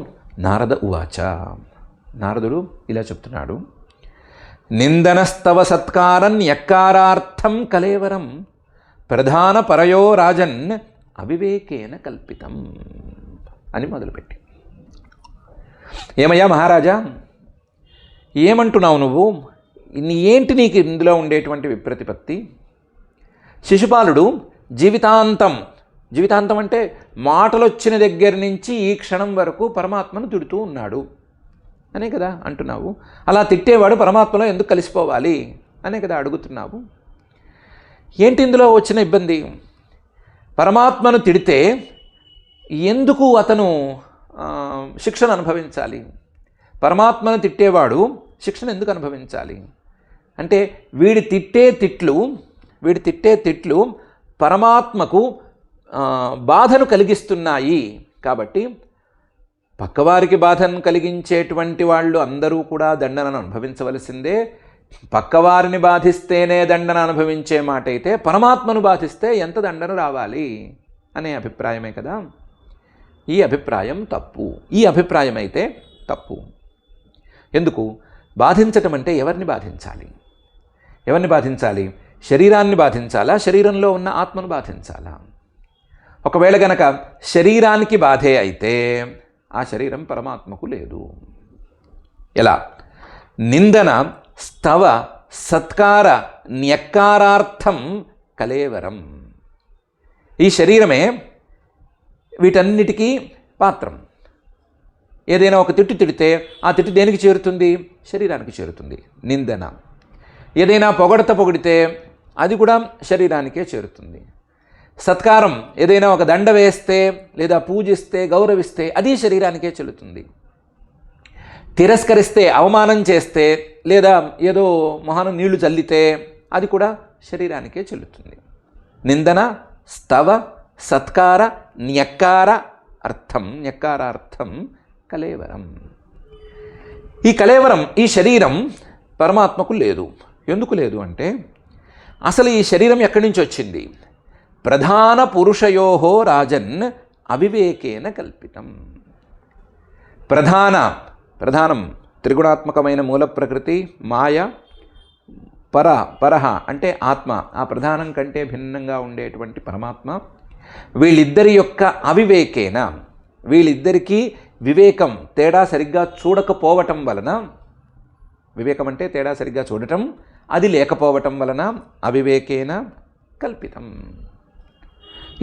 నారద ఉవాచ. నారదుడు ఇలా చెప్తున్నాడు. నిందనస్తవ సత్కారం యక్కారార్థం కలేవరం ప్రధాన పరయో రాజన్ అవివేకేన కల్పితం అని మొదలుపెట్టి, ఏమయ్యా మహారాజా, ఏమంటున్నావు నువ్వు? ఏంటి నీకు ఇందులో ఉండేటువంటి విప్రతిపత్తి? శిశుపాలుడు జీవితాంతం అంటే మాటలు వచ్చిన దగ్గర నుంచి ఈ క్షణం వరకు పరమాత్మను తిడుతూ ఉన్నాడు అనే కదా అంటున్నావు. అలా తిట్టేవాడు పరమాత్మలో ఎందుకు కలిసిపోవాలి అనే కదా అడుగుతున్నావు. ఏంటి ఇందులో వచ్చిన ఇబ్బంది? పరమాత్మను తిడితే ఎందుకు అతను శిక్షణ అనుభవించాలి? పరమాత్మను తిట్టేవాడు శిక్షణ ఎందుకు అనుభవించాలి అంటే, వీడి తిట్టే తిట్లు పరమాత్మకు బాధను కలిగిస్తున్నాయి కాబట్టి పక్కవారికి బాధను కలిగించేటువంటి వాళ్ళు అందరూ కూడా దండనను అనుభవించవలసిందే. పక్కవారిని బాధిస్తేనే దండన అనుభవించే మాట అయితే, పరమాత్మను బాధిస్తే ఎంత దండన రావాలి అనే అభిప్రాయమే కదా. ఈ అభిప్రాయం తప్పు. ఈ అభిప్రాయం అయితే తప్పు. ఎందుకు? బాధించటం అంటే ఎవరిని బాధించాలి? శరీరాన్ని బాధించాలా? శరీరంలో ఉన్న ఆత్మను బాధించాలా? ఒకవేళ గనక శరీరానికి బాధే అయితే ఆ శరీరం పరమాత్మకు లేదు. ఎలా? నిందన స్తవ సత్కార న్యక్కారార్థం కలేవరం. ఈ శరీరమే వీటన్నిటికీ పాత్రం. ఏదైనా ఒక తిట్టు తిడితే ఆ తిట్టు దేనికి చేరుతుంది? శరీరానికి చేరుతుంది. నిందన. ఏదైనా పొగిడితే అది కూడా శరీరానికే చేరుతుంది. సత్కారం, ఏదైనా ఒక దండ వేస్తే లేదా పూజిస్తే గౌరవిస్తే అది శరీరానికే చెల్లుతుంది. తిరస్కరిస్తే, అవమానం చేస్తే లేదా ఏదో మొహాన నీళ్లు చల్లితే అది కూడా శరీరానికే చెల్లుతుంది. నిందన స్తవ సత్కార న్యక్కారార్థం కలేవరం. ఈ కలేవరం, ఈ శరీరం పరమాత్మకు లేదు. ఎందుకు లేదు అంటే, అసలు ఈ శరీరం ఎక్కడి నుంచి వచ్చింది? ప్రధాన పురుషయోహో రాజన్ అవివేకేన కల్పితం. ప్రధానం త్రిగుణాత్మకమైన మూల ప్రకృతి, మాయ, పరహ అంటే ఆత్మ, ఆ ప్రధానం కంటే భిన్నంగా ఉండేటువంటి పరమాత్మ, వీళ్ళిద్దరి యొక్క అవివేకేన, వీళ్ళిద్దరికీ వివేకం తేడా సరిగ్గా చూడకపోవటం వలన, వివేకం అంటే తేడా సరిగ్గా చూడటం, అది లేకపోవటం వలన అవివేకేన కల్పితం.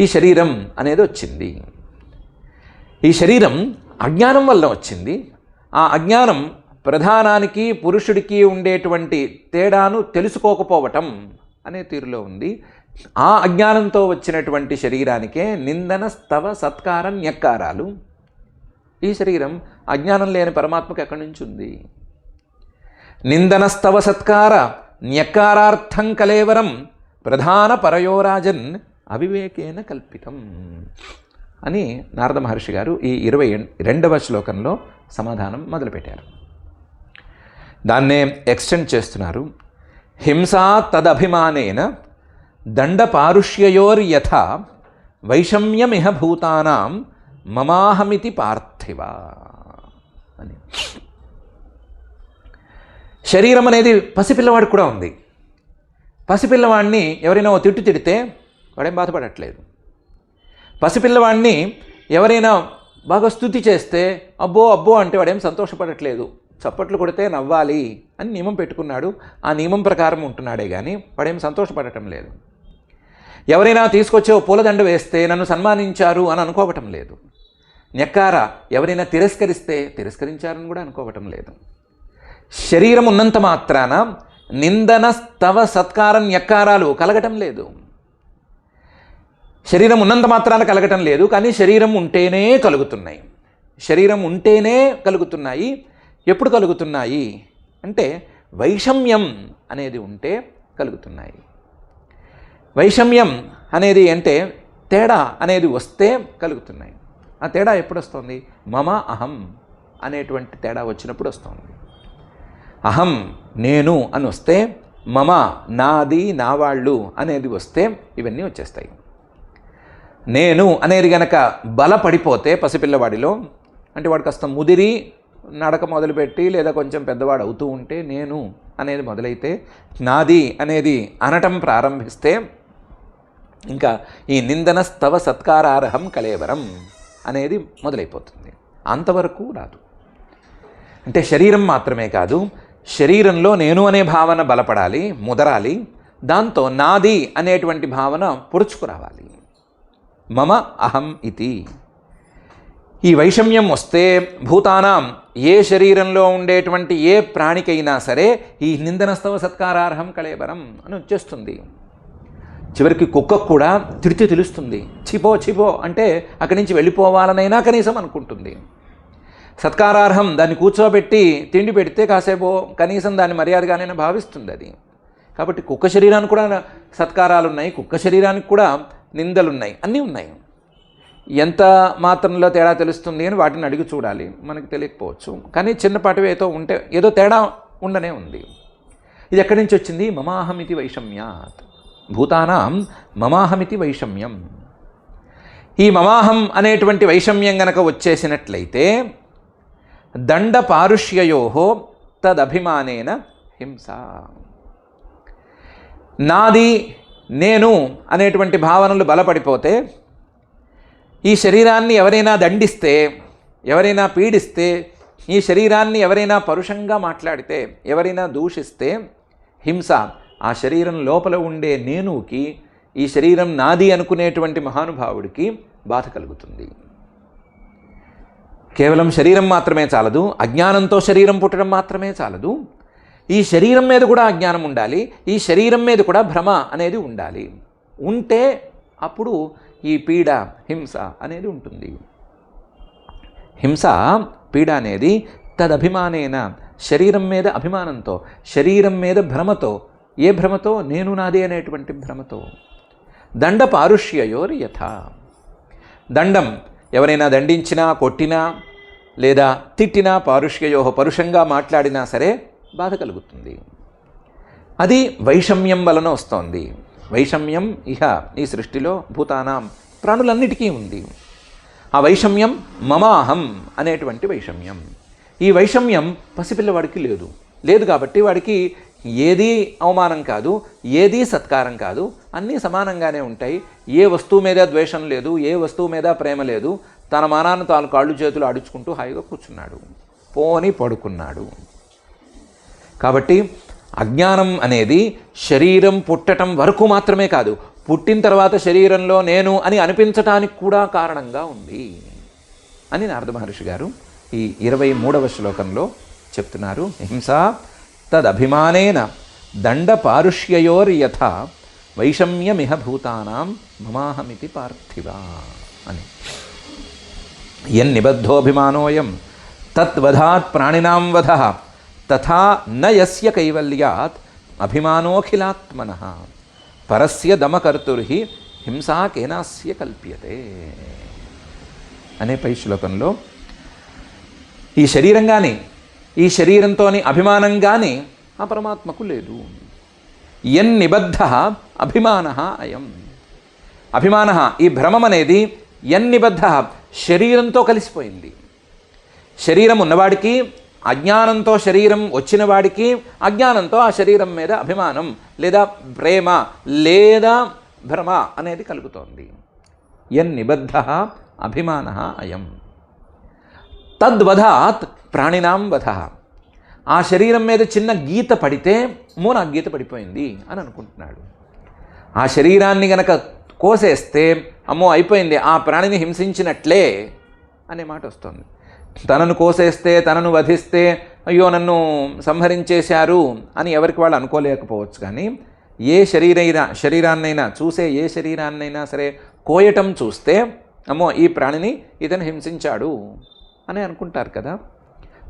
ఈ శరీరం అనేది వచ్చింది. ఈ శరీరం అజ్ఞానం వల్ల వచ్చింది. ఆ అజ్ఞానం ప్రధానానికి పురుషుడికి ఉండేటువంటి తేడాను తెలుసుకోకపోవటం అనే తీరులో ఉంది. ఆ అజ్ఞానంతో వచ్చినటువంటి శరీరానికే నిందన, స్తవ, సత్కార, న్యక్కారాలు. ఈ శరీరం అజ్ఞానం లేని పరమాత్మకు ఎక్కడి నుంచి ఉంది? నిందన, స్తవ, సత్కార, న్యక్కారార్థం కలేవరం ప్రధాన పరయోరాజన్ అవివేకేన కల్పితం అని నారద మహర్షి గారు ఈ 22వ శ్లోకంలో సమాధానం మొదలుపెట్టారు. దాన్నే ఎక్స్టెండ్ చేస్తున్నారు. హింసా తదభిమానేన దండపారుష్యయోర్యథ వైషమ్యమిహ భూతానాం మమాహమితి పార్థివ అని. శరీరం అనేది పసిపిల్లవాడికి కూడా ఉంది. పసిపిల్లవాడిని ఎవరైనా ఓ తిట్టు తిడితే వాడేం బాధపడట్లేదు. పసిపిల్లవాడిని ఎవరైనా బాగా స్తుతి చేస్తే అబ్బో అబ్బో అంటే వాడేం సంతోషపడట్లేదు. చప్పట్లు కొడితే నవ్వాలి అని నియమం పెట్టుకున్నాడు. ఆ నియమం ప్రకారం ఉంటున్నాడే కానీ వాడేం సంతోషపడటం లేదు. ఎవరైనా తీసుకొచ్చే ఓ పూలదండ వేస్తే నన్ను సన్మానించారు అని అనుకోవటం లేదు. న్యక్కార ఎవరైనా తిరస్కరిస్తే తిరస్కరించారని కూడా అనుకోవటం లేదు. శరీరం ఉన్నంత మాత్రాన నిందన, స్తవ, సత్కారం, న్యక్కారాలు కలగటం లేదు. శరీరం ఉన్నంత మాత్రాన కలగటం లేదు, కానీ శరీరం ఉంటేనే కలుగుతున్నాయి. శరీరం ఉంటేనే కలుగుతున్నాయి. ఎప్పుడు కలుగుతున్నాయి అంటే వైషమ్యం అనేది ఉంటే కలుగుతున్నాయి. వైషమ్యం అనేది అంటే తేడా అనేది వస్తే కలుగుతున్నాయి. ఆ తేడా ఎప్పుడు వస్తుంది? మమ అహం అనేటువంటి తేడా వచ్చినప్పుడు వస్తుంది. అహం నేను అని వస్తే, మమ నాది, నా వాళ్ళు అనేది వస్తే ఇవన్నీ వచ్చేస్తాయి. నేను అనేది గనక బలపడిపోతే పసిపిల్లవాడిలో, అంటే వాడు కాస్త ముదిరి నడక మొదలుపెట్టి లేదా కొంచెం పెద్దవాడు అవుతూ ఉంటే నేను అనేది మొదలైతే, నాది అనేది అనటం ప్రారంభిస్తే ఇంకా ఈ నిందన, స్తవ, సత్కారార్హం కళేవరం అనేది మొదలైపోతుంది. అంతవరకు రాదు. అంటే శరీరం మాత్రమే కాదు, శరీరంలో నేను అనే భావన బలపడాలి, ముదరాలి. దాంతో నాది అనేటువంటి భావన పొడుచుకురావాలి. మమ అహం ఇతి. ఈ వైషమ్యం వస్తే భూతానాం, ఏ శరీరంలో ఉండేటువంటి ఏ ప్రాణికైనా సరే ఈ నిందనస్తవ సత్కారార్హం కళేబరం అని వచ్చేస్తుంది. చివరికి కుక్కకు కూడా తిడితే తెలుస్తుంది. చిపో చిపో అంటే అక్కడి నుంచి వెళ్ళిపోవాలనైనా కనీసం అనుకుంటుంది. సత్కారార్హం, దాన్ని కూర్చోబెట్టి తిండి పెడితే కాసేపో కనీసం దాన్ని మర్యాదగానైనా భావిస్తుంది అది. కాబట్టి కుక్క శరీరానికి కూడా సత్కారాలు ఉన్నాయి, కుక్క శరీరానికి కూడా నిందలున్నాయి, అన్నీ ఉన్నాయి. ఎంత మాత్రంలో తేడా తెలుస్తుంది అని వాటిని అడిగి చూడాలి, మనకు తెలియకపోవచ్చు. కానీ చిన్నపాటివి ఏదో ఉంటే ఏదో తేడా ఉండనే ఉంది. ఇది ఎక్కడి నుంచి వచ్చింది? మమాహమితి వైషమ్యాత్. భూతానాం మమాహమితి వైషమ్యం. ఈ మమాహం అనేటువంటి వైషమ్యం గనక వచ్చేసినట్లయితే దండ పారుష్యయోహో తదభిమానేన హింస. నాది, నేను అనేటువంటి భావనలు బలపడిపోతే, ఈ శరీరాన్ని ఎవరైనా దండిస్తే, ఎవరైనా పీడిస్తే, ఈ శరీరాన్ని ఎవరైనా పరుషంగా మాట్లాడితే, ఎవరైనా దూషిస్తే హింస ఆ శరీరం లోపల ఉండే నేనుకి, ఈ శరీరం నాది అనుకునేటువంటి మహానుభావుడికి బాధ కలుగుతుంది. కేవలం శరీరం మాత్రమే చాలదు, అజ్ఞానంతో శరీరం పుట్టడం మాత్రమే చాలదు. ఈ శరీరం మీద కూడా అజ్ఞానం ఉండాలి, ఈ శరీరం మీద కూడా భ్రమ అనేది ఉండాలి. ఉంటే అప్పుడు ఈ పీడ, హింస అనేది ఉంటుంది. హింస, పీడ అనేది తదభిమానేన, శరీరం మీద అభిమానంతో, శరీరం మీద భ్రమతో. ఏ భ్రమతో? నేను నాది అనేటువంటి భ్రమతో. దండ పారుష్యయోర్ యథ. దండం, ఎవరైనా దండించినా, కొట్టినా లేదా తిట్టినా, పారుష్యయోహ, పరుషంగా మాట్లాడినా సరే బాధ కలుగుతుంది. అది వైషమ్యం వలన వస్తోంది. వైషమ్యం ఇహ, ఈ సృష్టిలో భూతానాం, ప్రాణులన్నిటికీ ఉంది. ఆ వైషమ్యం మమాహం అనేటువంటి వైషమ్యం. ఈ వైషమ్యం పసిపిల్లవాడికి లేదు కాబట్టి వాడికి ఏదీ అవమానం కాదు, ఏదీ సత్కారం కాదు, అన్నీ సమానంగానే ఉంటాయి. ఏ వస్తువు మీద ద్వేషం లేదు, ఏ వస్తువు మీద ప్రేమ లేదు. తన మానాన్ని తాను కాళ్ళు చేతులు ఆడించుకుంటూ హాయిగా కూర్చున్నాడు, పోని పడుకున్నాడు. కాబట్టి అజ్ఞానం అనేది శరీరం పుట్టడం వరకు మాత్రమే కాదు, పుట్టిన తర్వాత శరీరంలో నేను అని అనిపించటానికి కూడా కారణంగా ఉంది అని నారద మహర్షి గారు ఈ 23వ శ్లోకంలో చెప్తున్నారు. హింసా తదభిమానేన దండ పారుష్యయోర్యథ వైషమ్యమిహ భూతానాం మమాహమితి పార్థివ అని. యన్నిబద్ధోభిమానోయం తద్వధాత్ ప్రాణినాం వధః తథా న యస్య కైవల్యాత్ అభిమానోఖిలాత్మనః పరస్య దమకర్తుర్హి హింసా కేనాస్య కల్ప్యతే అనే పై శ్లోకంలో ఈ శరీరం కానీ ఈ శరీరంతోని అభిమానం కానీ ఆ పరమాత్మకు లేదు. యన్నిబద్ధ అభిమాన అయం. అభిమాన ఈ భ్రమం అనేది యన్నిబద్ధ శరీరంతో కలిసిపోయింది. శరీరం ఉన్నవాడికి, అజ్ఞానంతో శరీరం వచ్చిన వాడికి అజ్ఞానంతో ఆ శరీరం మీద అభిమానం లేదా ప్రేమ లేదా భ్రమ అనేది కలుగుతోంది. యన్నిబద్ధ అభిమాన అయం తద్వధాత్ ప్రాణినాం వధః. ఆ శరీరం మీద చిన్న గీత పడితే నా గీత పడిపోయింది అని అనుకుంటున్నాడు. ఆ శరీరాన్ని గనక కోసేస్తే అమ్మో అయిపోయింది, ఆ ప్రాణిని హింసించినట్లే అనే మాట వస్తుంది. తనను కోసేస్తే, తనను వధిస్తే అయ్యో నన్ను సంహరించేశారు అని ఎవరికి వాళ్ళు అనుకోలేకపోవచ్చు. కానీ ఏ శరీరాన్నైనా చూసే ఏ శరీరాన్నైనా సరే కోయటం చూస్తే అమ్మో ఈ ప్రాణిని ఇతను హింసించాడు అని అనుకుంటారు కదా.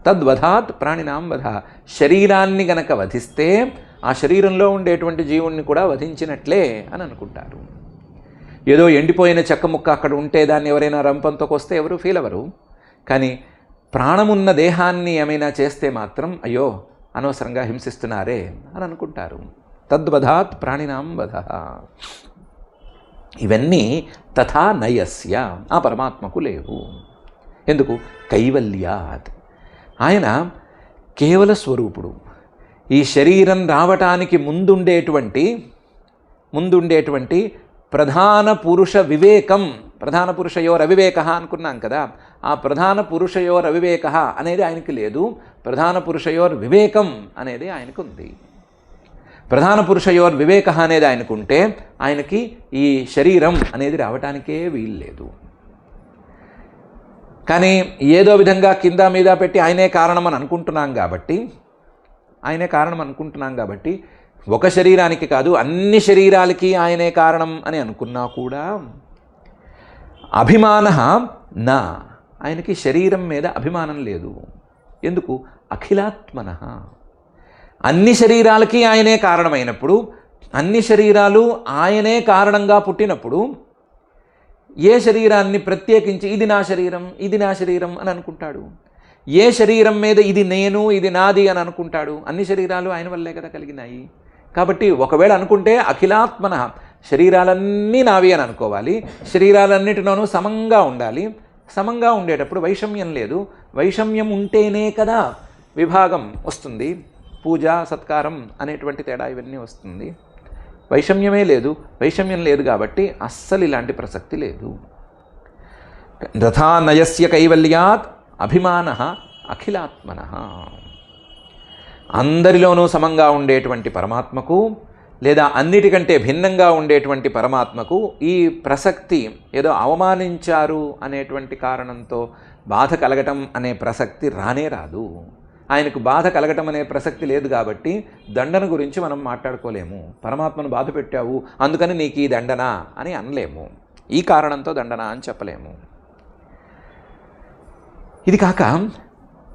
తద్వధాత్ ప్రాణినాం వధ. శరీరాన్ని గనక వధిస్తే ఆ శరీరంలో ఉండేటువంటి జీవుణ్ణి కూడా వధించినట్లే అని అనుకుంటారు. ఏదో ఎండిపోయిన చెక్క ముక్క అక్కడ ఉంటే దాన్ని ఎవరైనా రంపంతో కొస్తే ఎవరు ఫీల్ అవ్వరు. కానీ ప్రాణమున్న దేహాన్ని ఏమైనా చేస్తే మాత్రం అయ్యో అనవసరంగా హింసిస్తున్నారే అని అనుకుంటారు. తద్వధాత్ ప్రాణినాం వధ. ఇవన్నీ తథా నయస్య ఆ పరమాత్మకు లేవు. ఎందుకు? కైవల్యాత్. ఆయన కేవల స్వరూపుడు. ఈ శరీరం రావటానికి ముందుండేటువంటి ప్రధాన పురుష వివేకం, ప్రధాన పురుషయోర్ అవివేక అనుకున్నాం కదా. ఆ ప్రధాన పురుషయోర్ అవివేక అనేది ఆయనకి లేదు. ప్రధాన పురుషయోర్ వివేకం అనేది ఆయనకు ఉంది. ప్రధాన పురుషయోర్ వివేక అనేది ఆయనకుంటే ఆయనకి ఈ శరీరం అనేది రావటానికే వీల్లేదు. కానీ ఏదో విధంగా కింద మీద పెట్టి ఆయనే కారణం అని అనుకుంటున్నాం కాబట్టి ఒక శరీరానికి కాదు అన్ని శరీరాలకి ఆయనే కారణం అని అనుకున్నా కూడా అభిమాన నా, ఆయనకి శరీరం మీద అభిమానం లేదు. ఎందుకు? అఖిలాత్మన. అన్ని శరీరాలకి ఆయనే కారణమైనప్పుడు, అన్ని శరీరాలు ఆయనే కారణంగా పుట్టినప్పుడు ఏ శరీరాన్ని ప్రత్యేకించి ఇది నా శరీరం అని అనుకుంటాడు? ఏ శరీరం మీద ఇది నేను, ఇది నాది అని అనుకుంటాడు? అన్ని శరీరాలు ఆయన వల్లే కదా కలిగినాయి. కాబట్టి ఒకవేళ అనుకుంటే అఖిలాత్మన, శరీరాలన్నీ నావి అని అనుకోవాలి. శరీరాలన్నిటిలోనూ సమంగా ఉండాలి. సమంగా ఉండేటప్పుడు వైషమ్యం లేదు. వైషమ్యం ఉంటేనే కదా విభాగం వస్తుంది. పూజ సత్కారం అనేటువంటి తేడా ఇవన్నీ వస్తుంది. వైషమ్యమే లేదు. వైషమ్యం లేదు కాబట్టి అస్సలు ఇలాంటి ప్రసక్తి లేదు. రథా నయస్య కైవల్యాత్ అభిమాన అఖిలాత్మన. అందరిలోనూ సమంగా ఉండేటువంటి పరమాత్మకు లేదా అన్నిటికంటే భిన్నంగా ఉండేటువంటి పరమాత్మకు ఈ ప్రసక్తి ఏదో అవమానించారు అనేటువంటి కారణంతో బాధ కలగటం అనే ప్రసక్తి రానే రాదు. ఆయనకు బాధ కలగటం అనే ప్రసక్తి లేదు కాబట్టి దండన గురించి మనం మాట్లాడుకోలేము. పరమాత్మను బాధ పెట్టావు అందుకని నీకు ఈ దండన అని అనలేము. ఈ కారణంతో దండన అని చెప్పలేము. ఇది కాక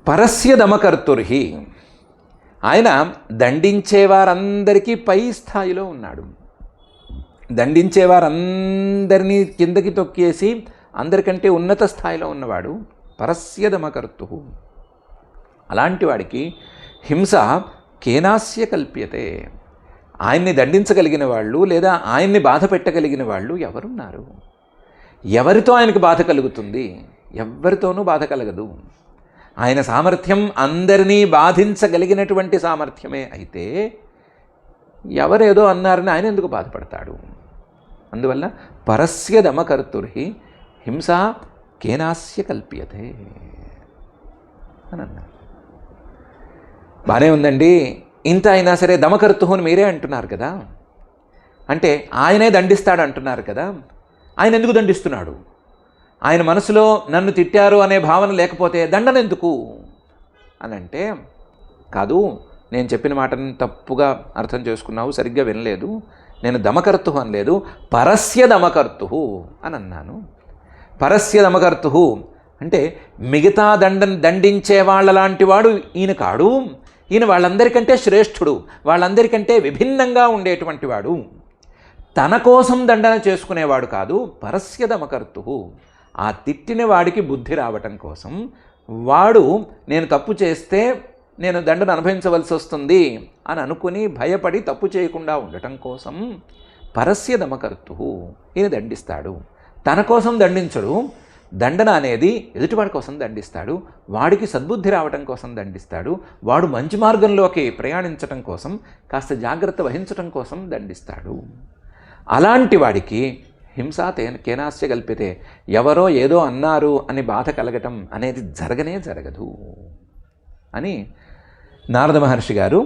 పరస్య దమకర్తుర్హి, ఆయన దండించేవారందరికీ పై స్థాయిలో ఉన్నాడు. దండించేవారందరినీ కిందకి తొక్కేసి అందరికంటే ఉన్నత స్థాయిలో ఉన్నవాడు పరస్య దమకర్తు. అలాంటి వాడికి హింస కేనాస్య కల్ప్యతే. ఆయన్ని దండించగలిగిన వాళ్ళు లేదా ఆయన్ని బాధ పెట్టగలిగిన వాళ్ళు ఎవరున్నారు? ఎవరితో ఆయనకు బాధ కలుగుతుంది? ఎవ్వరితోనూ బాధ కలగదు. ఆయన సామర్థ్యం అందరినీ బాధించగలిగినటువంటి సామర్థ్యమే అయితే ఎవరేదో అన్నారని ఆయన ఎందుకు బాధపడతాడు? అందువల్ల పరస్య దమకర్తుర్హి హింసా కేనాస్య కల్ప్యతే అని అన్నారు. బాగానే ఉందండి. ఇంత అయినా సరే దమకర్తుని మీరే అంటున్నారు కదా, అంటే ఆయనే దండిస్తాడు అంటున్నారు కదా. ఆయన ఎందుకు దండిస్తున్నాడు? ఆయన మనసులో నన్ను తిట్టారు అనే భావన లేకపోతే దండన ఎందుకు అని అంటే, కాదు, నేను చెప్పిన మాటని తప్పుగా అర్థం చేసుకున్నావు, సరిగ్గా వినలేదు. నేను దమకర్తు అనలేదు, పరస్య దమకర్తు అని అన్నాను. పరస్య దమకర్తు అంటే మిగతా దండించే వాళ్ళ లాంటి వాడు ఈయన కాడు. ఈయన వాళ్ళందరికంటే శ్రేష్ఠుడు, వాళ్ళందరికంటే విభిన్నంగా ఉండేటువంటి వాడు. తన కోసం దండన చేసుకునేవాడు కాదు. పరస్య దమకర్తు, ఆ తిట్టిన వాడికి బుద్ధి రావటం కోసం, వాడు నేను తప్పు చేస్తే నేను దండన అనుభవించవలసి వస్తుంది అని అనుకుని భయపడి తప్పు చేయకుండా ఉండటం కోసం పరస్య దమకర్తు ఈయన దండిస్తాడు. తన కోసం దండించడు. దండన అనేది ఎదుటివాడి కోసం దండిస్తాడు. వాడికి సద్బుద్ధి రావటం కోసం దండిస్తాడు. వాడు మంచి మార్గంలోకి ప్రయాణించటం కోసం, కాస్త జాగ్రత్త వహించటం కోసం దండిస్తాడు. అలాంటి వాడికి హింసా కేనాస్య కల్పితే, ఎవరో ఏదో అన్నారు అని బాధ కలగటం అనేది జరగదు అని నారద మహర్షి గారు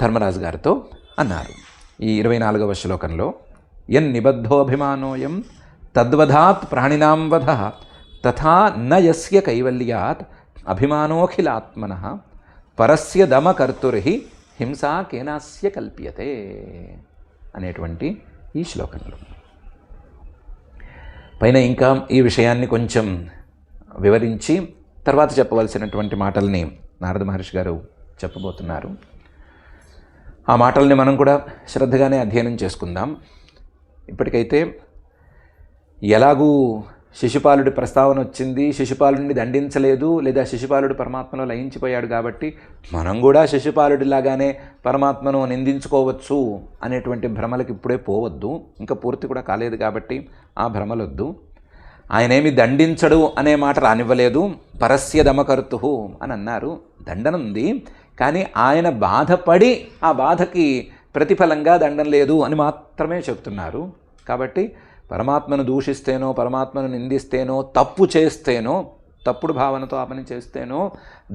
ధర్మరాజు గారితో అన్నారు. ఈ 24వ శ్లోకంలో యన్నిబద్ధోభిమానోయం తద్వధాత్ ప్రాణినాం వధ తథా న యస్య కైవల్యాత్ అభిమానోఖిలాత్మనః పరస్య దమకర్తుర్హి హింసా కేనాస్య కల్ప్యతే అనేటువంటి ఈ శ్లోకంలో పైన ఇంకా ఈ విషయాన్ని కొంచెం వివరించి తర్వాత చెప్పవలసినటువంటి మాటల్ని నారద మహర్షి గారు చెప్పబోతున్నారు. ఆ మాటల్ని మనం కూడా శ్రద్ధగానే అధ్యయనం చేసుకుందాం. ఇప్పటికైతే ఎలాగూ శిశుపాలుడి ప్రస్తావన వచ్చింది, శిశుపాలుడిని దండించలేదు, లేదా శిశుపాలుడు పరమాత్మలో లయించిపోయాడు కాబట్టి మనం కూడా శిశుపాలుడిలాగానే పరమాత్మను నిందించుకోవచ్చు అనేటువంటి భ్రమలకు ఇప్పుడే పోవద్దు. ఇంకా పూర్తి కూడా కాలేదు కాబట్టి ఆ భ్రమలొద్దు. ఆయనేమి దండించడు అనే మాట రానివ్వలేదు. పరస్య దమకర్తు అని అన్నారు. దండన ఉంది, కానీ ఆయన బాధపడి ఆ బాధకి ప్రతిఫలంగా దండం లేదు అని మాత్రమే చెప్తున్నారు. కాబట్టి పరమాత్మను దూషిస్తేనో, పరమాత్మను నిందిస్తేనో, తప్పు చేస్తేనో, తప్పుడు భావనతో ఆ పని చేస్తేనో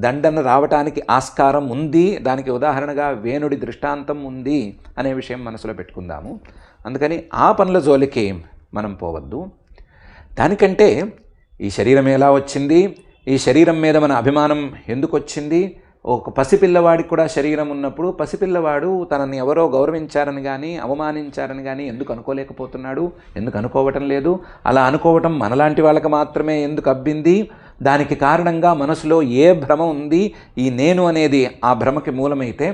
దండన రావటానికి ఆస్కారం ఉంది. దానికి ఉదాహరణగా వేణుడి దృష్టాంతం ఉంది అనే విషయం మనసులో పెట్టుకుందాము. అందుకని ఆ పనుల జోలికి మనం పోవద్దు. దానికంటే ఈ శరీరం ఎలా వచ్చింది, ఈ శరీరం మీద మన అభిమానం ఎందుకు వచ్చింది, ఒక పసిపిల్లవాడికి కూడా శరీరం ఉన్నప్పుడు పసిపిల్లవాడు తనని ఎవరో గౌరవించారని కానీ అవమానించారని కానీ ఎందుకు అనుకోలేకపోతున్నాడు, ఎందుకు అనుకోవటం లేదు? అలా అనుకోవటం మనలాంటి వాళ్ళకి మాత్రమే ఎందుకు అబ్బింది? దానికి కారణంగా మనసులో ఏ భ్రమ ఉంది? ఈ నేను అనేది ఆ భ్రమకి మూలమైతే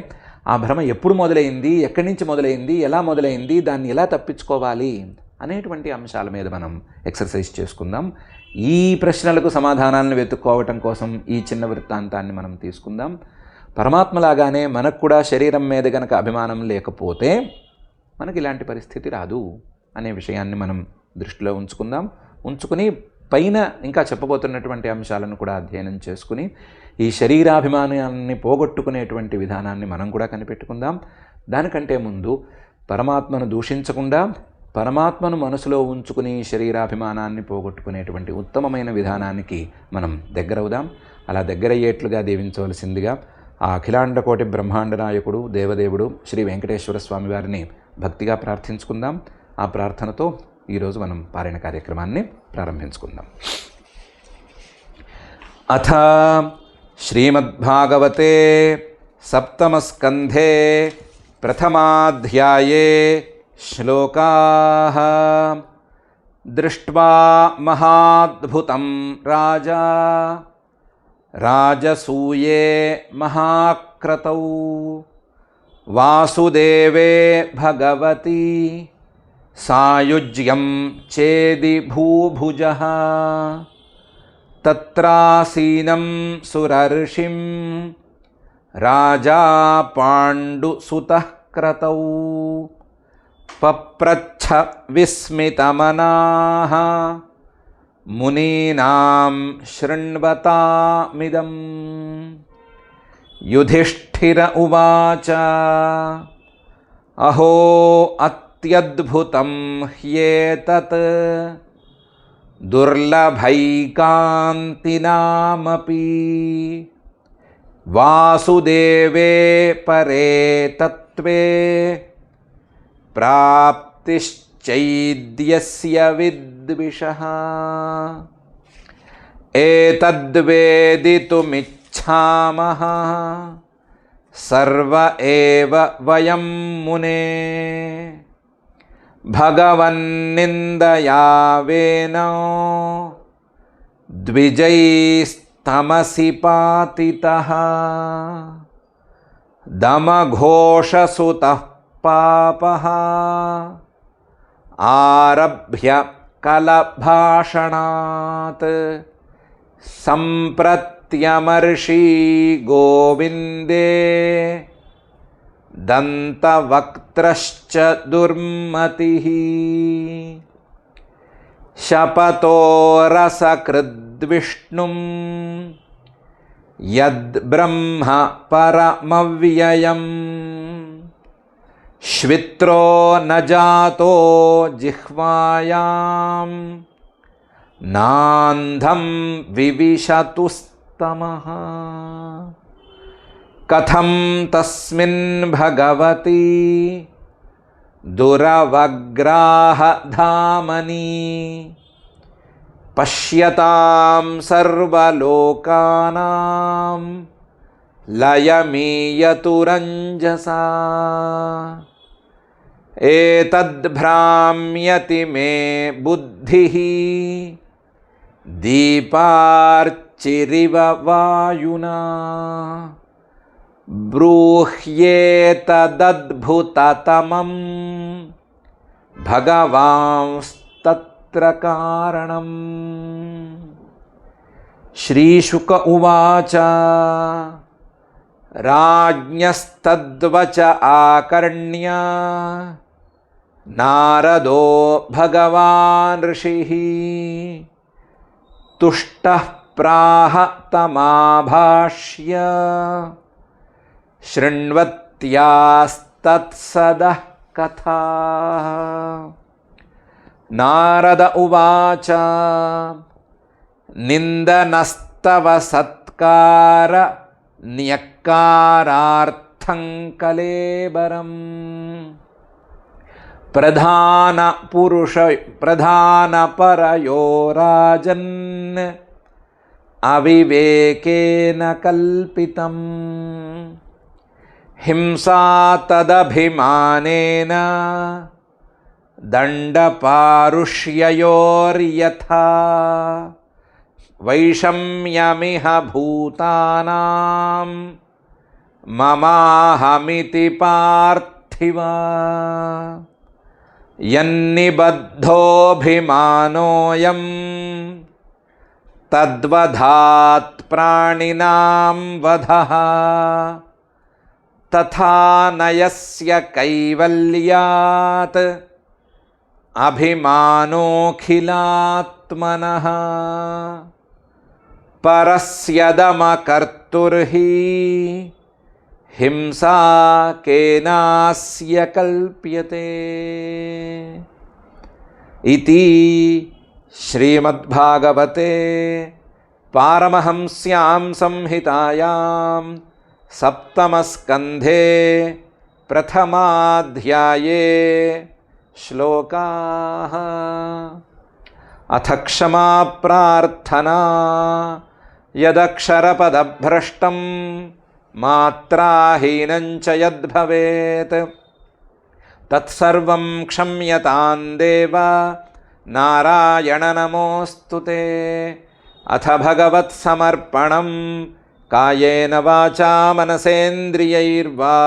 ఆ భ్రమ ఎప్పుడు మొదలైంది, ఎక్కడి నుంచి మొదలైంది, ఎలా మొదలైంది, దాన్ని ఎలా తప్పించుకోవాలి అనేటువంటి అంశాల మీద మనం ఎక్సర్సైజ్ చేసుకుందాం. ఈ ప్రశ్నలకు సమాధానాలను వెతుక్కోవటం కోసం ఈ చిన్న వృత్తాంతాన్ని మనం తీసుకుందాం. పరమాత్మలాగానే మనకు కూడా శరీరం మీద గనక అభిమానం లేకపోతే మనకి ఇలాంటి పరిస్థితి రాదు అనే విషయాన్ని మనం దృష్టిలో ఉంచుకుని పైన ఇంకా చెప్పబోతున్నటువంటి అంశాలను కూడా అధ్యయనం చేసుకుని ఈ శరీరాభిమానాన్ని పోగొట్టుకునేటువంటి విధానాన్ని మనం కూడా కనిపెట్టుకుందాం. దానికంటే ముందు పరమాత్మను దూషించకుండా పరమాత్మను మనసులో ఉంచుకుని శరీరాభిమానాన్ని పోగొట్టుకునేటువంటి ఉత్తమమైన విధానానికి మనం దగ్గరవుదాం. అలా దగ్గరయ్యేట్లుగా దీవించవలసిందిగా ఆ అఖిలాండకోటి బ్రహ్మాండ నాయకుడు దేవదేవుడు శ్రీ వెంకటేశ్వర స్వామి వారిని భక్తిగా ప్రార్థించుకుందాం. ఆ ప్రార్థనతో ఈరోజు మనం పారాయణ కార్యక్రమాన్ని ప్రారంభించుకుందాం. అథ శ్రీమద్భాగవతే సప్తమస్కంధే ప్రథమాధ్యాయే శ్లోకాః దృష్ట్వా మహాద్భుతం రాజా రాజసూయే మహాక్రతౌ వాసుదేవే భగవతి సాయుజ్యం చేది భూభుజః తత్రాసీనం సురర్షిం రాజా పాండుసుతః క్రతౌ పప్రచ్ఛ విస్మితమనాః మునీనాం శృణ్వతామిదం. యుధిష్ఠిర ఉవాచ అహో అత్యద్భుతం హ్యేతత్ దుర్లభైకాంతినామపి వాసుదేవే పరే తత్వే ప్రాప్తిశ్చైద్యస్య విద్విషః. एतद्वेदितुमिच्छामः सर्व एव वयं मुने भगवन्निन्दयावेनो द्विजैस्तमसि पातितः दमघोषसुतः पापः आरभ्य कलभाषणात् सम्प्रत्यमर्षि गोविन्दे दन्तवक्त्रश्च दुर्मतिः शपतो रसकृद्विष्णुं यद्ब्रह्म परमव्ययम् श्वित्रो न जातो जिह्वायां नान्धं विविशतु स्तमः कथं तस्मिन् भगवति दुरवग्राहधामनि पश्यतां सर्वलोकानां लयमीयतु रञ्जसा एतद्भ्राम्यति मे बुद्धिः दीपार्चिरिव वायुना ब्रूह्येतदद्भुततमं भगवांस्तत्र कारणम्। श्रीशुक उवाच राज्ञस्तद्वच आकर्ण्य नारदो भगवान् ऋषिः तुष्टः प्राह तमाभाष्य शृण्वत्यास्तत्सदः कथाः। नारद उवाच निन्दनस्तव सत्कार न्यक्कारार्थं कलेबरम् प्रधानपरयो राजन् अविवेकेन कल्पितम् हिंसा तदभिमानेन दण्डपारुष्ययोर्यथा वैषम्यमिह भूतानां ममाहमिति पार्थिव यन्निबद्धोऽभिमानोऽयं तद्वधात् प्राणिनां वधः तथा नयस्य कैवल्यात् अभिमानोऽखिलात्मनः परस्य दमकर्तुर्हि हिंसा केनास्य कल्प्यते। इति श्रीमद्भागवते पारमहंस्यां संहितायां सप्तमस्कन्धे प्रथमाध्याये श्लोकाः। अथ क्षमा प्रार्थना यदक्षरपदभ्रष्टं मात्राहीनं च यद्भवेत् तत्सर्वं क्षम्यतां देव नारायण नमोऽस्तु ते। अथ भगवत्समर्पणं कायेन वाचा मनसेन्द्रियैर्वा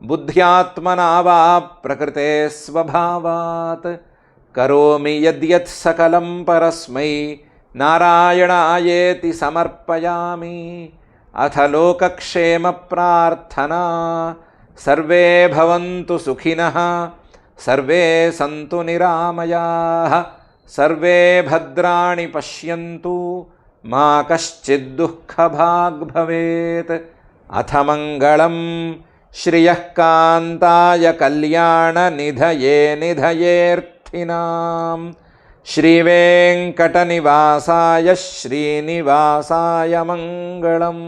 बुद्ध्यात्मना वा प्रकृते स्वभावात् करोमि यद्यत् सकलं परस्मै नारायणायेति समर्पयामि। अथ लोकक्षेमप्रार्थना सर्वे भवन्तु सुखिनः सर्वे सन्तु निरामयाः सर्वे भद्राणि पश्यन्तु मा कश्चित् दुःखभाग् भवेत्। अथ मङ्गलं श्रियः कान्ताय कल्याणनिधये निधयेऽर्थिनां श्रीवेङ्कटनिवासाय श्रीनिवासाय मङ्गलम्।